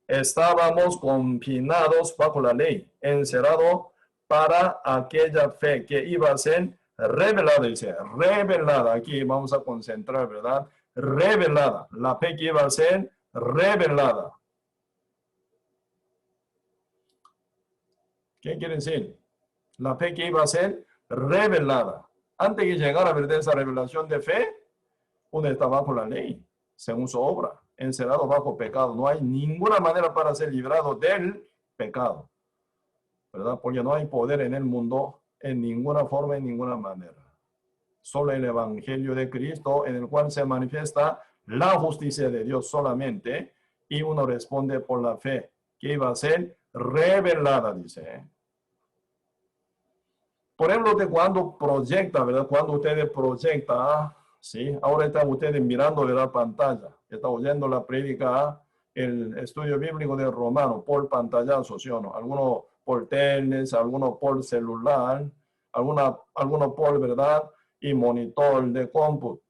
estábamos confinados bajo la ley, encerrados para aquella fe que iba a ser revelada, dice, revelada. Aquí vamos a concentrar, ¿verdad? Revelada, la fe que iba a ser revelada. ¿Qué quiere decir? La fe que iba a ser revelada. Antes de llegar a ver esa revelación de fe, uno está bajo la ley, según su obra, encerrado bajo pecado. No hay ninguna manera para ser librado del pecado, ¿verdad? Porque no hay poder en el mundo en ninguna forma, en ninguna manera. Solo el Evangelio de Cristo, en el cual se manifiesta la justicia de Dios solamente, y uno responde por la fe, que iba a ser revelada, dice. Por ejemplo, de cuando proyecta, ¿verdad? Cuando ustedes proyectan, ¿sí? Ahora están ustedes mirando de la pantalla, están oyendo la prédica, el estudio bíblico de Romano por pantallazo, ¿sí o no? Algunos por teles, algunos por celular, algunos por, ¿verdad? Y monitor de cómputo.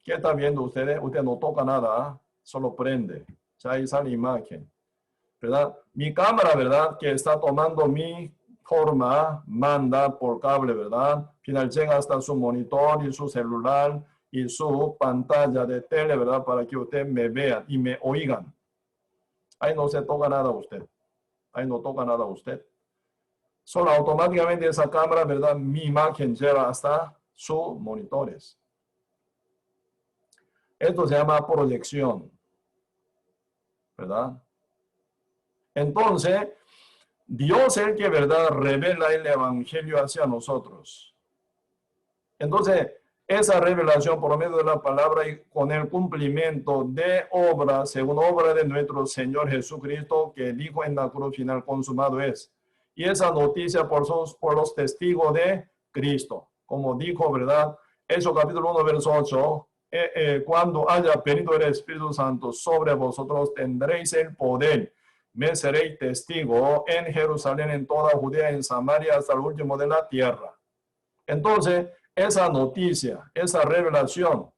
¿Qué está viendo ustedes? Usted no toca nada, solo prende. O sea, ahí sale imagen, ¿verdad? Mi cámara, ¿verdad? Que está tomando mi forma, manda por cable, ¿verdad? Final llega hasta su monitor y su celular y su pantalla de tele, ¿verdad? Para que usted me vea y me oigan. Ahí no se toca nada a usted. Ahí no toca nada a usted. Solo automáticamente esa cámara, ¿verdad? Mi imagen llega hasta sus monitores. Esto se llama proyección, ¿verdad? Entonces, Dios es el que, ¿verdad?, revela el Evangelio hacia nosotros. Entonces, esa revelación por medio de la palabra y con el cumplimiento de obra, según obra de nuestro Señor Jesucristo, que dijo en la cruz final, consumado es. Y esa noticia por los testigos de Cristo. Como dijo, ¿verdad? Eso capítulo 1, verso 8. Cuando haya venido el Espíritu Santo sobre vosotros, tendréis el poder. Me seréis testigo en Jerusalén, en toda Judea, en Samaria, hasta el último de la tierra. Entonces, esa noticia, esa revelación,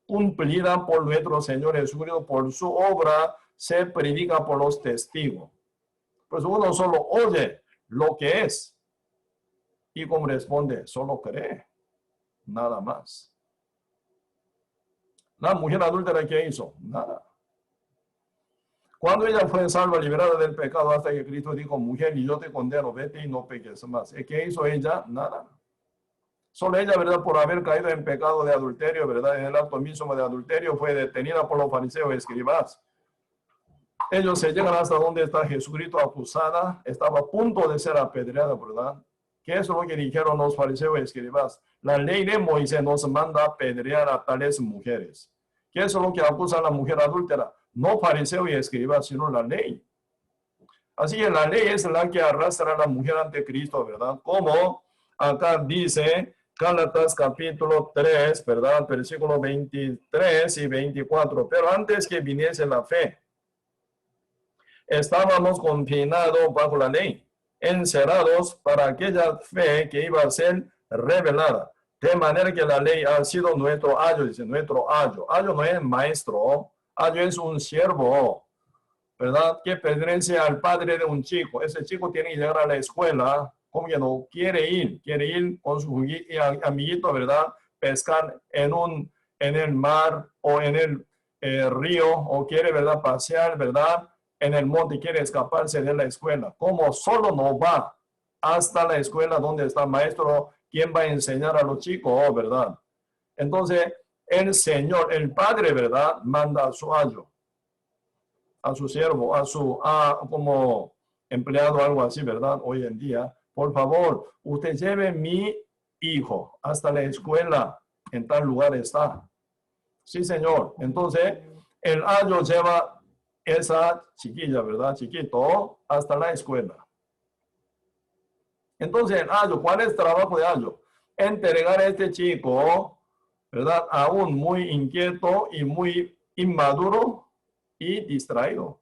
cumplida por nuestro Señor Jesucristo, por su obra, se predica por los testigos. Pues uno solo oye lo que es. Y como responde, solo cree. Nada más. La mujer adúltera, ¿qué hizo? Nada. Cuando ella fue salva, liberada del pecado, hasta que Cristo dijo, mujer, y yo te condeno, vete y no peques más. ¿Qué hizo ella? Nada. Solo ella, ¿verdad? Por haber caído en pecado de adulterio, ¿verdad? En el acto mismo de adulterio, fue detenida por los fariseos y escribas. Ellos se llegan hasta donde está Jesucristo acusada, estaba a punto de ser apedreada, ¿verdad? ¿Qué es lo que dijeron los fariseos y escribas? La ley de Moisés nos manda a apedrear a tales mujeres. ¿Qué es lo que acusa a la mujer adúltera? No fariseo y escriba, sino la ley. Así que la ley es la que arrastra a la mujer ante Cristo, ¿verdad? Como acá dice Gálatas capítulo 3, ¿verdad? Versículo 23 y 24. Pero antes que viniese la fe, estábamos confinados bajo la ley, encerrados para aquella fe que iba a ser revelada. De manera que la ley ha sido nuestro ayo, dice, nuestro ayo. Ayo no es maestro. Ayo es un siervo, ¿verdad? Que pertenece al padre de un chico. Ese chico tiene que llegar a la escuela, como que no quiere ir con su amiguito, ¿verdad? Pescar en el mar o en el río, o quiere, ¿verdad? Pasear, ¿verdad? En el monte, quiere escaparse de la escuela. Como solo no va hasta la escuela donde está el maestro, ¿quién va a enseñar a los chicos, verdad? Entonces, el Señor, el Padre, ¿verdad? Manda a su ayo, a su siervo, como empleado, algo así, ¿verdad? Hoy en día, por favor, usted lleve mi hijo hasta la escuela, en tal lugar está. Sí, señor. Entonces, el ayo lleva esa chiquilla, ¿verdad? Chiquito, hasta la escuela. Entonces, el ayo, ¿cuál es el trabajo de ayo? Entregar a este chico, ¿verdad? Aún muy inquieto y muy inmaduro y distraído.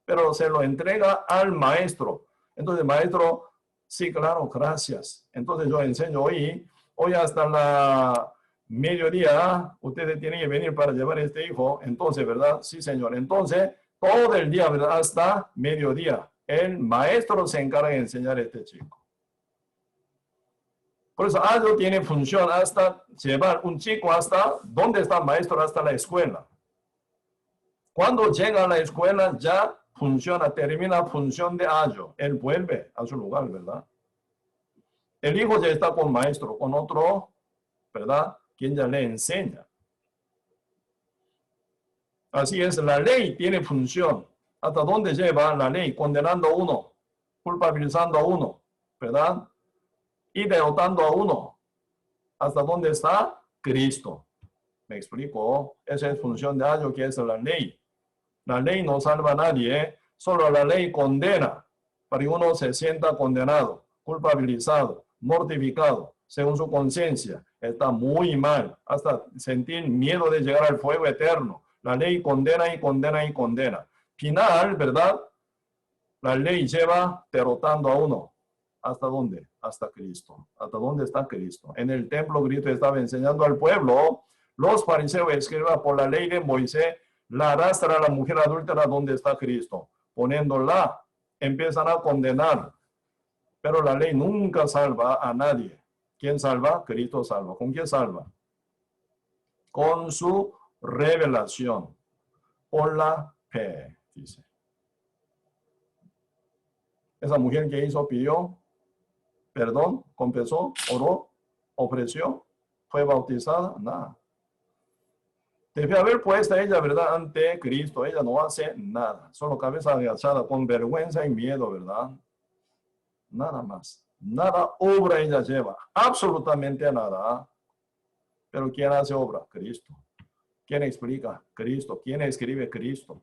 Pero se lo entrega al maestro. Entonces, el maestro, sí, claro, gracias. Entonces, yo enseño hoy hasta la mediodía, ustedes tienen que venir para llevar a este hijo. Entonces, ¿verdad? Sí, señor. Entonces, todo el día, ¿verdad? Hasta mediodía. El maestro se encarga de enseñar a este chico. Por eso, algo tiene función hasta llevar un chico hasta, ¿dónde está el maestro? Hasta la escuela. Cuando llega a la escuela, ya funciona, termina la función de ayo. Él vuelve a su lugar, ¿verdad? El hijo ya está con maestro, con otro, ¿verdad? Quien ya le enseña. Así es, la ley tiene función. ¿Hasta dónde lleva la ley? Condenando a uno, culpabilizando a uno, ¿verdad? Y derrotando a uno. ¿Hasta dónde está? Cristo. ¿Me explico? Esa es función de algo que es la ley. La ley no salva a nadie, solo la ley condena, para que uno se sienta condenado, culpabilizado, mortificado, según su conciencia. Está muy mal, hasta sentir miedo de llegar al fuego eterno. La ley condena y condena y condena. Final, ¿verdad? La ley lleva derrotando a uno. ¿Hasta dónde? Hasta Cristo. ¿Hasta dónde está Cristo? En el templo Cristo estaba enseñando al pueblo. Los fariseos escriban por la ley de Moisés, la arrastra a la mujer adúltera donde está Cristo. Poniéndola, empiezan a condenar. Pero la ley nunca salva a nadie. ¿Quién salva? Cristo salva. ¿Con quién salva? Con su revelación. Por la fe, dice. Esa mujer que hizo, pidió perdón, confesó, oró, ofreció, fue bautizada, nada. Debe haber puesta ella, ¿verdad? Ante Cristo. Ella no hace nada. Solo cabeza agachada con vergüenza y miedo, ¿verdad? Nada más. Nada obra ella lleva. Absolutamente nada. Pero ¿quién hace obra? Cristo. ¿Quién explica? Cristo. ¿Quién escribe? Cristo.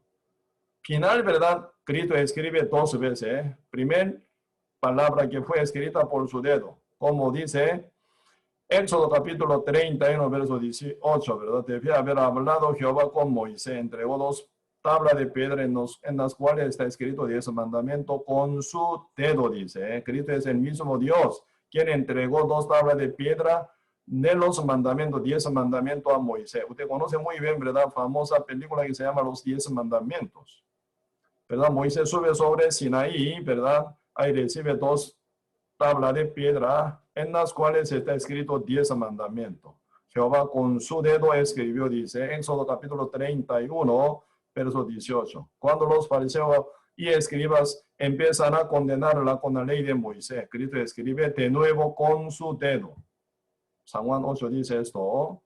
Final, ¿verdad? Cristo escribe 2 veces. Primer palabra que fue escrita por su dedo. Como dice Éxodo capítulo 31, verso 18, ¿verdad? Debía haber hablado Jehová con Moisés, entregó 2 tablas de piedra en las cuales está escrito 10 mandamientos con su dedo, dice. Cristo es el mismo Dios, quien entregó 2 tablas de piedra de los mandamientos, 10 mandamientos a Moisés. Usted conoce muy bien, ¿verdad? Famosa película que se llama Los 10 mandamientos, ¿verdad? Moisés sube sobre Sinaí, ¿verdad? Ahí recibe 2 tablas de piedra en las cuales está escrito 10 mandamientos. Jehová con su dedo escribió, dice, Éxodo capítulo 31, verso 18. Cuando los fariseos y escribas empiezan a condenarla con la ley de Moisés, Cristo escribe de nuevo con su dedo. San Juan 8 dice esto.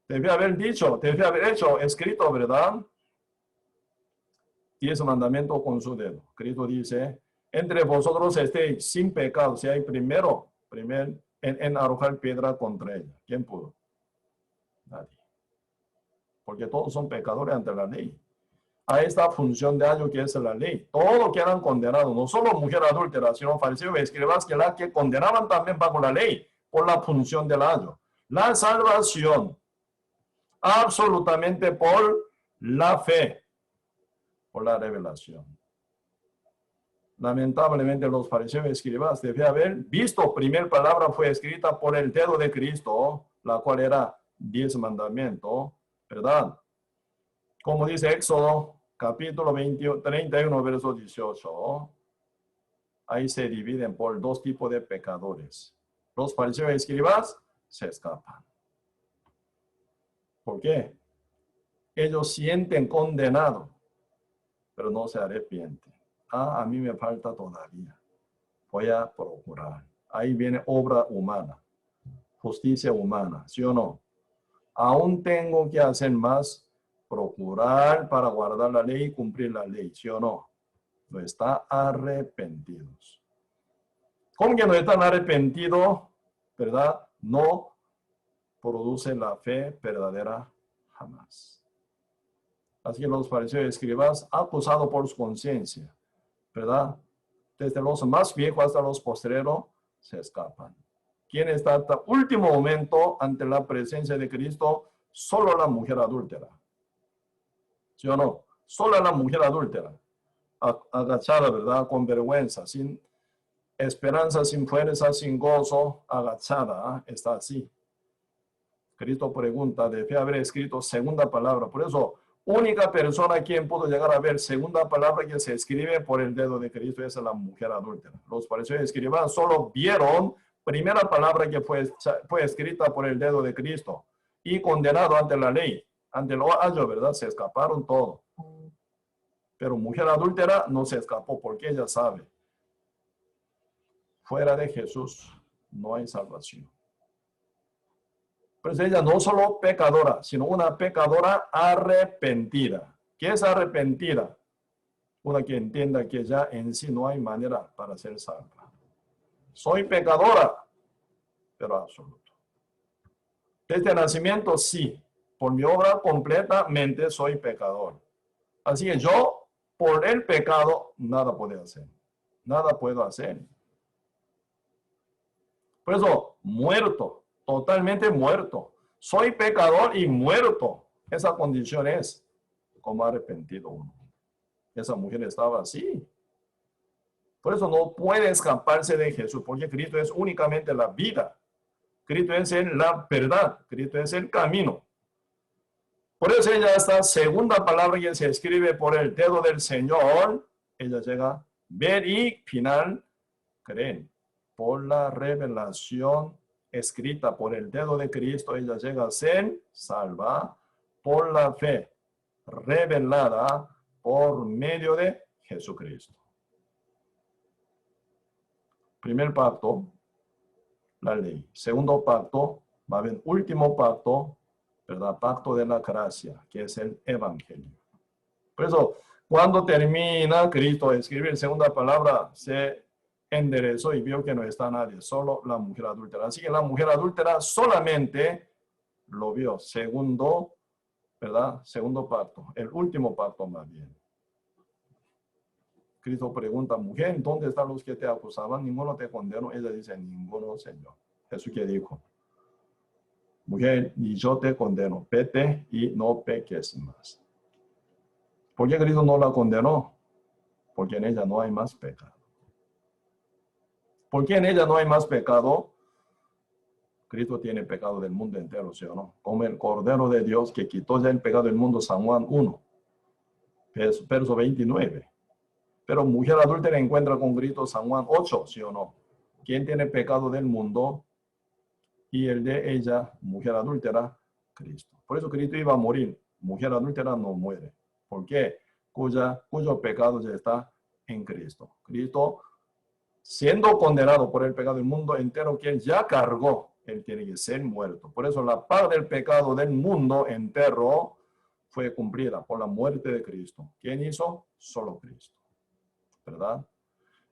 Debe haber dicho, debe haber hecho, escrito, ¿verdad? 10 mandamientos con su dedo. Cristo dice, entre vosotros estéis sin pecado, si hay primero en arrojar piedra contra ella. ¿Quién pudo? Nadie. Porque todos son pecadores ante la ley. A esta función de algo que es la ley. Todos que eran condenados, no solo mujer adúltera, sino fariseos y escribas que la que condenaban también bajo la ley, por la función del ayo. La salvación, absolutamente por la fe, por la revelación. Lamentablemente los fariseos y escribas debe haber visto, primera palabra fue escrita por el dedo de Cristo, la cual era 10 mandamientos, ¿verdad? Como dice Éxodo capítulo 31, verso 18, ahí se dividen por dos tipos de pecadores. Los fariseos y escribas se escapan. ¿Por qué? Ellos sienten condenado, pero no se arrepienten. A mí me falta todavía. Voy a procurar. Ahí viene obra humana, justicia humana, ¿sí o no? Aún tengo que hacer más, procurar para guardar la ley y cumplir la ley, ¿sí o no? No están arrepentidos. ¿Cómo que no están arrepentidos? ¿Verdad? No produce la fe verdadera jamás. Así que los fariseos y escribas, acusados por su conciencia, ¿verdad? Desde los más viejos hasta los postreros, se escapan. ¿Quién está hasta último momento ante la presencia de Cristo? Solo la mujer adúltera. ¿Sí o no? Solo la mujer adúltera. Agachada, ¿verdad? Con vergüenza, sin esperanza, sin fuerza, sin gozo, agachada, está así. Cristo pregunta, debe haber escrito segunda palabra. Por eso, única persona quien pudo llegar a ver segunda palabra que se escribe por el dedo de Cristo es la mujer adúltera. Los fariseos y escribas solo vieron primera palabra que fue escrita por el dedo de Cristo y condenado ante la ley, ante lo hallo, ¿verdad? Se escaparon todos. Pero mujer adúltera no se escapó porque ella sabe, fuera de Jesús no hay salvación. Pues ella no solo pecadora, sino una pecadora arrepentida. ¿Qué es arrepentida? Una que entienda que ya en sí no hay manera para ser salva. Soy pecadora, pero absoluto. Desde el nacimiento, sí. Por mi obra completamente soy pecador. Así que yo, por el pecado, nada puedo hacer. Nada puedo hacer. Por eso, muerto. Totalmente muerto. Soy pecador y muerto. Esa condición es como arrepentido uno. Esa mujer estaba así. Por eso no puede escaparse de Jesús, porque Cristo es únicamente la vida. Cristo es la verdad. Cristo es el camino. Por eso ella, esta segunda palabra que se escribe por el dedo del Señor, ella llega a ver y final creen. Por la revelación escrita por el dedo de Cristo, ella llega a ser salva por la fe revelada por medio de Jesucristo. Primer pacto, la ley. Segundo pacto, va a haber último pacto, ¿verdad? Pacto de la gracia, que es el evangelio. Por eso, cuando termina Cristo de escribir segunda palabra, se enderezó y vio que no está nadie, solo la mujer adúltera. Así que la mujer adúltera solamente lo vio. Segundo, ¿verdad? Segundo pacto, el último pacto más bien. Cristo pregunta, mujer, ¿dónde están los que te acusaban? Ninguno te condenó. Ella dice, ninguno, Señor. Jesús que dijo, mujer, ni yo te condeno, vete y no peques más. ¿Por qué Cristo no la condenó? Porque en ella no hay más pecado. ¿Por qué en ella no hay más pecado? Cristo tiene pecado del mundo entero, ¿sí o no? Como el Cordero de Dios que quitó ya el pecado del mundo, San Juan 1, verso 29. Pero mujer adúltera encuentra con Cristo San Juan 8, ¿sí o no? ¿Quién tiene pecado del mundo? Y el de ella, mujer adúltera, Cristo. Por eso Cristo iba a morir. Mujer adúltera no muere. ¿Por qué? Cuyo pecado ya está en Cristo. Cristo, siendo condenado por el pecado del mundo entero, que él ya cargó, él tiene que ser muerto. Por eso la paga del pecado del mundo entero fue cumplida por la muerte de Cristo. ¿Quién hizo? Solo Cristo. ¿Verdad?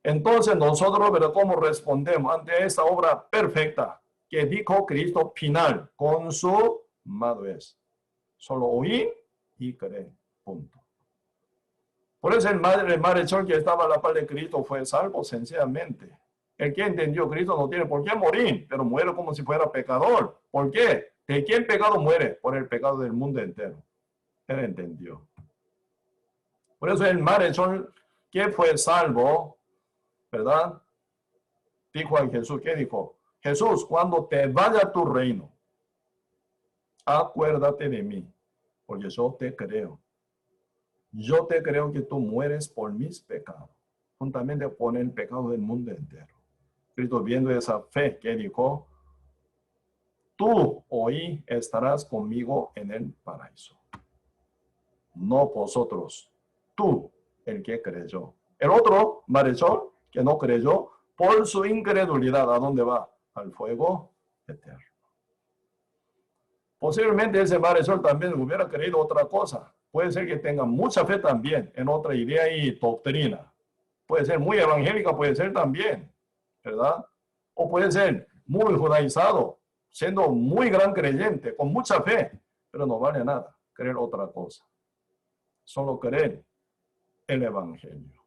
Entonces nosotros, ¿verdad? ¿Cómo respondemos ante esta obra perfecta que dijo Cristo final? Consumado es. Solo oír y creer. Punto. Por eso el malhechor que estaba a la par de Cristo fue salvo sencillamente. El que entendió Cristo no tiene por qué morir, pero muere como si fuera pecador. ¿Por qué? ¿De quién pecado muere? Por el pecado del mundo entero. Él entendió. Por eso el malhechor que fue salvo, ¿verdad? Dijo a Jesús, ¿qué dijo? Jesús, cuando te vaya a tu reino, acuérdate de mí, porque yo te creo. yo te creo que tú mueres por mis pecados, juntamente con el pecado del mundo entero. Cristo, viendo esa fe, que dijo, tú hoy estarás conmigo en el paraíso. No vosotros, tú, el que creyó. El otro, malhechor, que no creyó, por su incredulidad, ¿a dónde va? Al fuego eterno. Posiblemente ese malhechor también hubiera creído otra cosa. Puede ser que tenga mucha fe también en otra idea y doctrina. Puede ser muy evangélica, puede ser también, ¿verdad? O puede ser muy judaizado, siendo muy gran creyente, con mucha fe, pero no vale nada creer otra cosa. Solo creer el evangelio,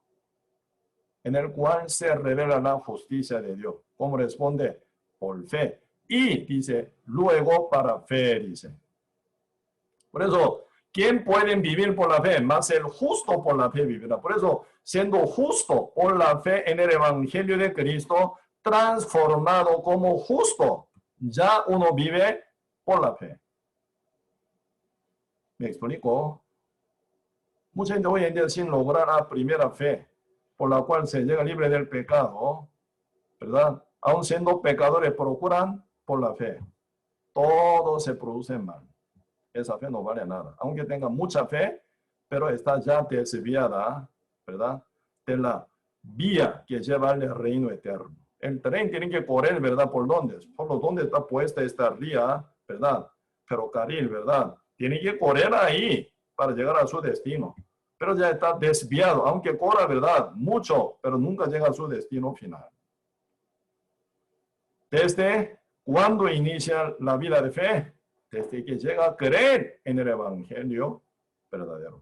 en el cual se revela la justicia de Dios. ¿Cómo responde? Por fe. Y dice, luego para fe, dice. Por eso, ¿quién puede vivir por la fe? Más el justo por la fe vivirá. Por eso, siendo justo por la fe en el evangelio de Cristo, transformado como justo, ya uno vive por la fe. ¿Me explico? Mucha gente hoy en día sin lograr la primera fe, por la cual se llega libre del pecado, ¿verdad? Aun siendo pecadores, procuran por la fe. Todo se produce mal. Esa fe no vale nada. Aunque tenga mucha fe, pero está ya desviada, ¿verdad? De la vía que lleva al reino eterno. El tren tiene que correr, ¿verdad? ¿Por dónde? Por dónde está puesta esta vía, ¿verdad? Ferrocarril, ¿verdad? Tiene que correr ahí para llegar a su destino. Pero ya está desviado, aunque corra, ¿verdad? Mucho, pero nunca llega a su destino final. Desde cuando inicia la vida de fe, desde que llega a creer en el evangelio verdadero.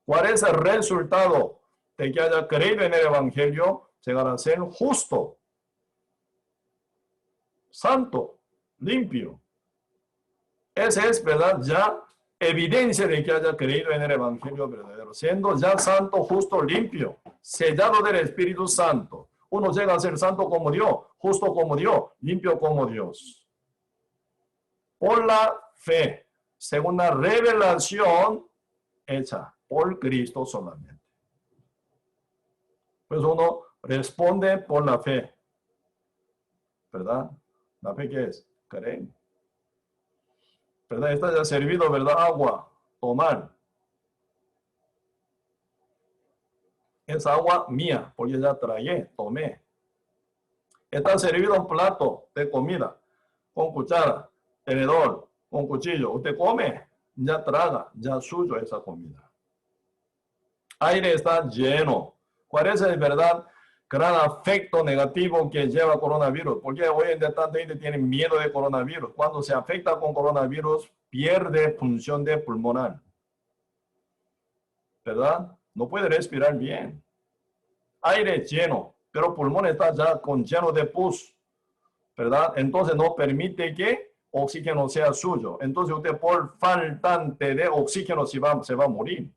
¿Cuál es el resultado de que haya creído en el evangelio? Llegar a ser justo, santo, limpio. Esa es, ¿verdad? Ya evidencia de que haya creído en el evangelio verdadero, siendo ya santo, justo, limpio, sellado del Espíritu Santo. Uno llega a ser santo como Dios, justo como Dios, limpio como Dios. Por la fe, según la revelación hecha por Cristo solamente. Pues uno responde por la fe, ¿verdad? ¿La fe qué es? Creer. ¿Verdad? Está ya servido, ¿verdad? Agua, tomar. Es agua mía, porque ya tragué, tomé. Está servido un plato de comida, con cuchara, tenedor, con cuchillo. Usted come, ya traga, ya suyo esa comida. Aire está lleno. ¿Cuál es el verdad? Gran afecto negativo que lleva coronavirus. Porque hoy en día tanta gente tiene miedo de coronavirus. Cuando se afecta con coronavirus, pierde función de pulmonar. ¿Verdad? No puede respirar bien. Aire lleno, pero pulmón está ya lleno de pus. ¿Verdad? Entonces no permite que oxígeno sea suyo. Entonces usted por faltante de oxígeno se va a morir.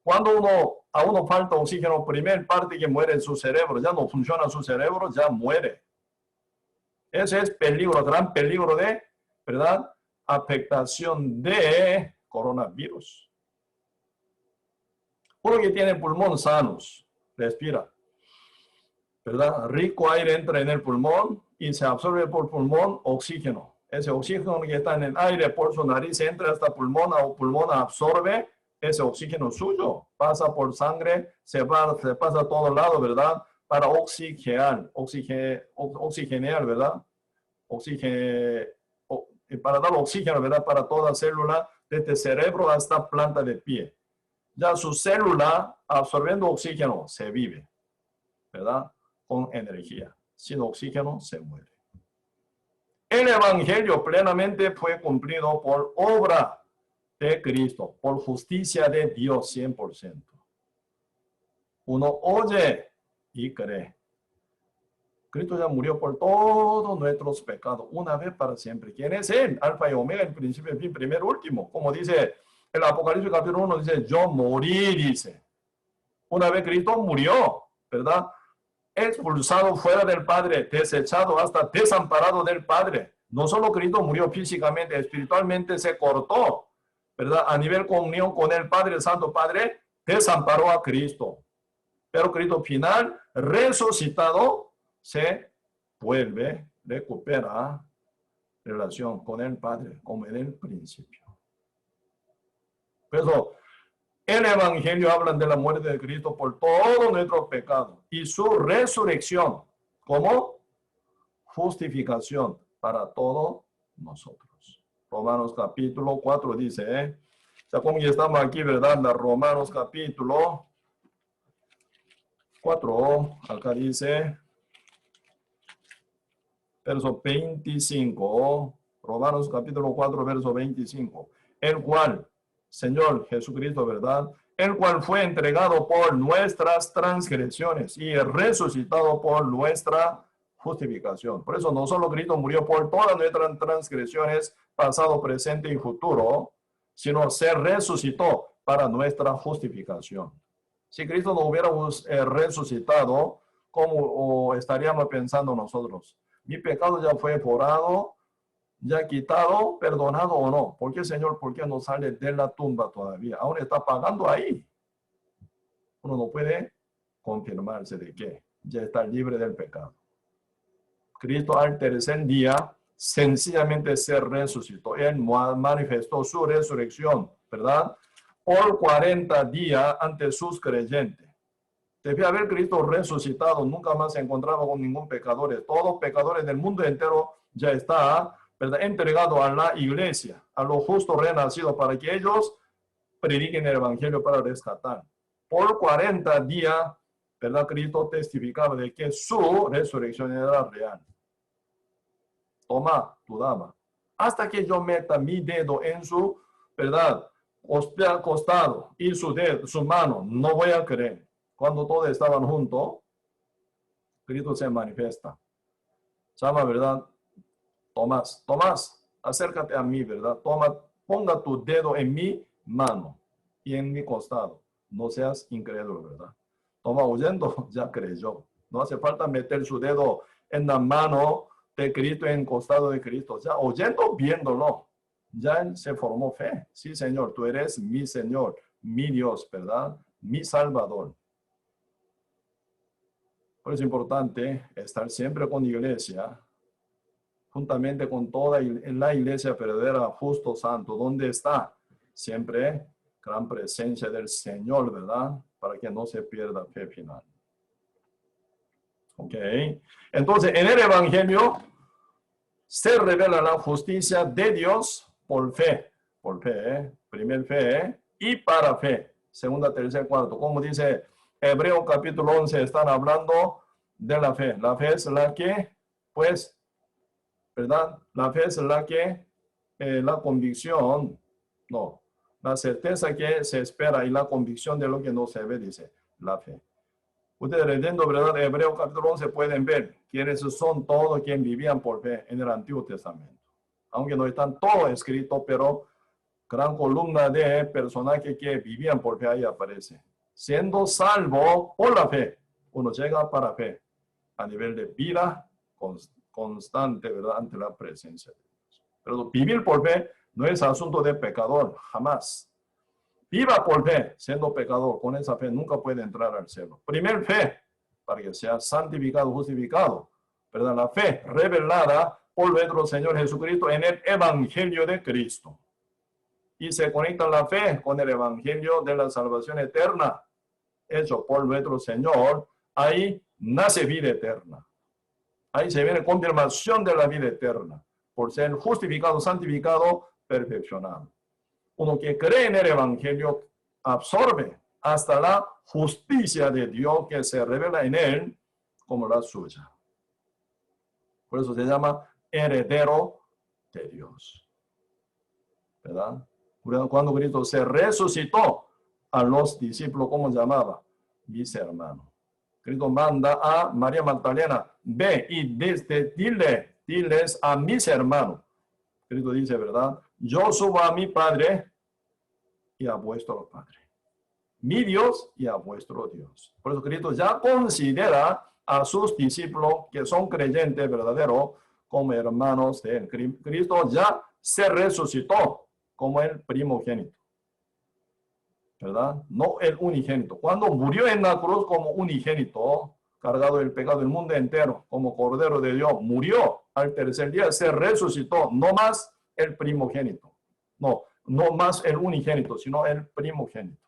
Cuando a uno falta oxígeno, primer parte que muere en su cerebro, ya no funciona su cerebro, ya muere. Ese es peligro, gran peligro de, ¿verdad? Afectación de coronavirus. Uno que tiene pulmón sanos, respira, ¿verdad? Rico aire entra en el pulmón y se absorbe por pulmón oxígeno. Ese oxígeno que está en el aire por su nariz entra hasta pulmón, o pulmón absorbe ese oxígeno suyo, pasa por sangre, se pasa a todo lado, ¿verdad? Para oxigenar, ¿verdad? Para dar oxígeno, ¿verdad? Para toda célula, desde cerebro hasta planta de pie. Ya su célula, absorbiendo oxígeno, se vive, ¿verdad? Con energía. Sin oxígeno, se muere. El evangelio plenamente fue cumplido por obra de Cristo, por justicia de Dios 100%. Uno oye y cree. Cristo ya murió por todos nuestros pecados, una vez para siempre. ¿Quién es Él? Alfa y Omega, el principio, el fin, primero, último. Como dice el Apocalipsis capítulo 1, dice, yo morí, dice. Una vez Cristo murió, ¿verdad? Expulsado fuera del Padre, desechado hasta desamparado del Padre. No solo Cristo murió físicamente, espiritualmente se cortó, ¿verdad? A nivel comunión con el Padre, el Santo Padre, desamparó a Cristo. Pero Cristo final, resucitado, se vuelve, recupera relación con el Padre, como en el principio. Por eso, el Evangelio habla de la muerte de Cristo por todo nuestro pecado y su resurrección como justificación para todos nosotros. Romanos capítulo 4 dice, o sea, como ya estamos aquí, ¿verdad? En Romanos capítulo 4, acá dice, verso 25, Romanos capítulo 4, verso 25, el cual, Señor Jesucristo, ¿verdad? El cual fue entregado por nuestras transgresiones y resucitado por nuestra justificación. Por eso no solo Cristo murió por todas nuestras transgresiones, pasado, presente y futuro, sino se resucitó para nuestra justificación. Si Cristo no hubiera resucitado, ¿cómo estaríamos pensando nosotros? Mi pecado ya fue borrado, ya quitado, perdonado o no. ¿Por qué, Señor? ¿Por qué no sale de la tumba todavía? Aún está pagando ahí. Uno no puede confirmarse de que ya está libre del pecado. Cristo al tercer día sencillamente se resucitó. Él manifestó su resurrección, ¿verdad? Por 40 días ante sus creyentes. Debía haber Cristo resucitado, nunca más se encontraba con ningún pecador. Todos pecadores del mundo entero ya está, ¿verdad?, entregado a la iglesia, a los justos renacidos, para que ellos prediquen el evangelio para rescatar. Por 40 días, ¿verdad?, Cristo testificaba de que su resurrección era real. Toma tu dama, hasta que yo meta mi dedo en su, ¿verdad?, costado y su dedo, su mano, no voy a creer. Cuando todos estaban juntos, Cristo se manifiesta. Llama, ¿verdad? Tomás, acércate a mí, ¿verdad? Ponga tu dedo en mi mano y en mi costado. No seas incrédulo, ¿verdad? Toma, oyendo, ya creyó. No hace falta meter su dedo en la mano de Cristo, en el costado de Cristo. Ya oyendo, viéndolo, ya se formó fe. Sí, Señor, tú eres mi Señor, mi Dios, ¿verdad? Mi Salvador. Por eso es importante estar siempre con la iglesia, juntamente con toda la iglesia verdadera, justo, santo, donde está siempre gran presencia del Señor, ¿verdad? Para que no se pierda fe final. Ok. Entonces, en el Evangelio se revela la justicia de Dios por fe. Por fe, primer fe, y para fe. Segunda, tercera, cuarto. Como dice Hebreo capítulo 11, están hablando de la fe. La fe es la que, pues, ¿verdad? La fe es la que, la convicción, no, la certeza que se espera y la convicción de lo que no se ve, dice la fe. Ustedes leyendo, ¿verdad?, Hebreo capítulo 11 pueden ver quiénes son todos quienes vivían por fe en el Antiguo Testamento. Aunque no están todos escritos, pero gran columna de personajes que vivían por fe ahí aparece. Siendo salvo por la fe, uno llega para fe a nivel de vida constante, ¿verdad?, ante la presencia de Dios. Pero vivir por fe no es asunto de pecador, jamás. Viva por fe, siendo pecador, con esa fe nunca puede entrar al cielo. Primer fe, para que sea santificado, justificado, ¿verdad? La fe revelada por nuestro Señor Jesucristo en el Evangelio de Cristo. Y se conecta la fe con el Evangelio de la salvación eterna, hecho por nuestro Señor. Ahí nace vida eterna. Ahí se viene confirmación de la vida eterna, por ser justificado, santificado, perfeccionado. Uno que cree en el Evangelio absorbe hasta la justicia de Dios que se revela en él como la suya. Por eso se llama heredero de Dios. ¿Verdad? Cuando Cristo se resucitó, a los discípulos, ¿cómo llamaba? Mis hermanos. Cristo manda a María Magdalena, ve y diles a mis hermanos. Cristo dice, ¿verdad? Yo subo a mi Padre y a vuestro Padre. Mi Dios y a vuestro Dios. Por eso Cristo ya considera a sus discípulos que son creyentes verdaderos como hermanos de él. Cristo ya se resucitó como el primogénito. ¿verdad? No el unigénito. Cuando murió en la cruz como unigénito, cargado el pecado del mundo entero, como Cordero de Dios, murió al tercer día, se resucitó, no más el primogénito. No más el unigénito, sino el primogénito.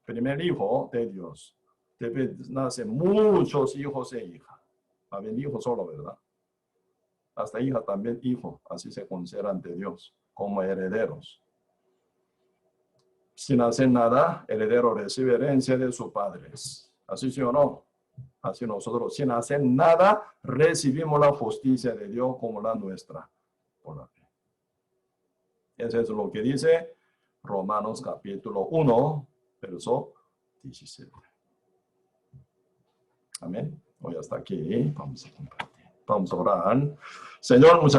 Primer hijo de Dios. Debe nacer muchos hijos e hijas. Había hijo solo, ¿verdad? Hasta hija también hijo. Así se consideran de Dios como herederos. Sin hacer nada, el heredero recibe herencia de sus padres. ¿Así sí o no? Así nosotros, sin hacer nada, recibimos la justicia de Dios como la nuestra por la fe. Eso es lo que dice Romanos capítulo 1, verso 17. Amén. Hoy hasta aquí. Vamos a compartir. Vamos a orar. Señor, muchas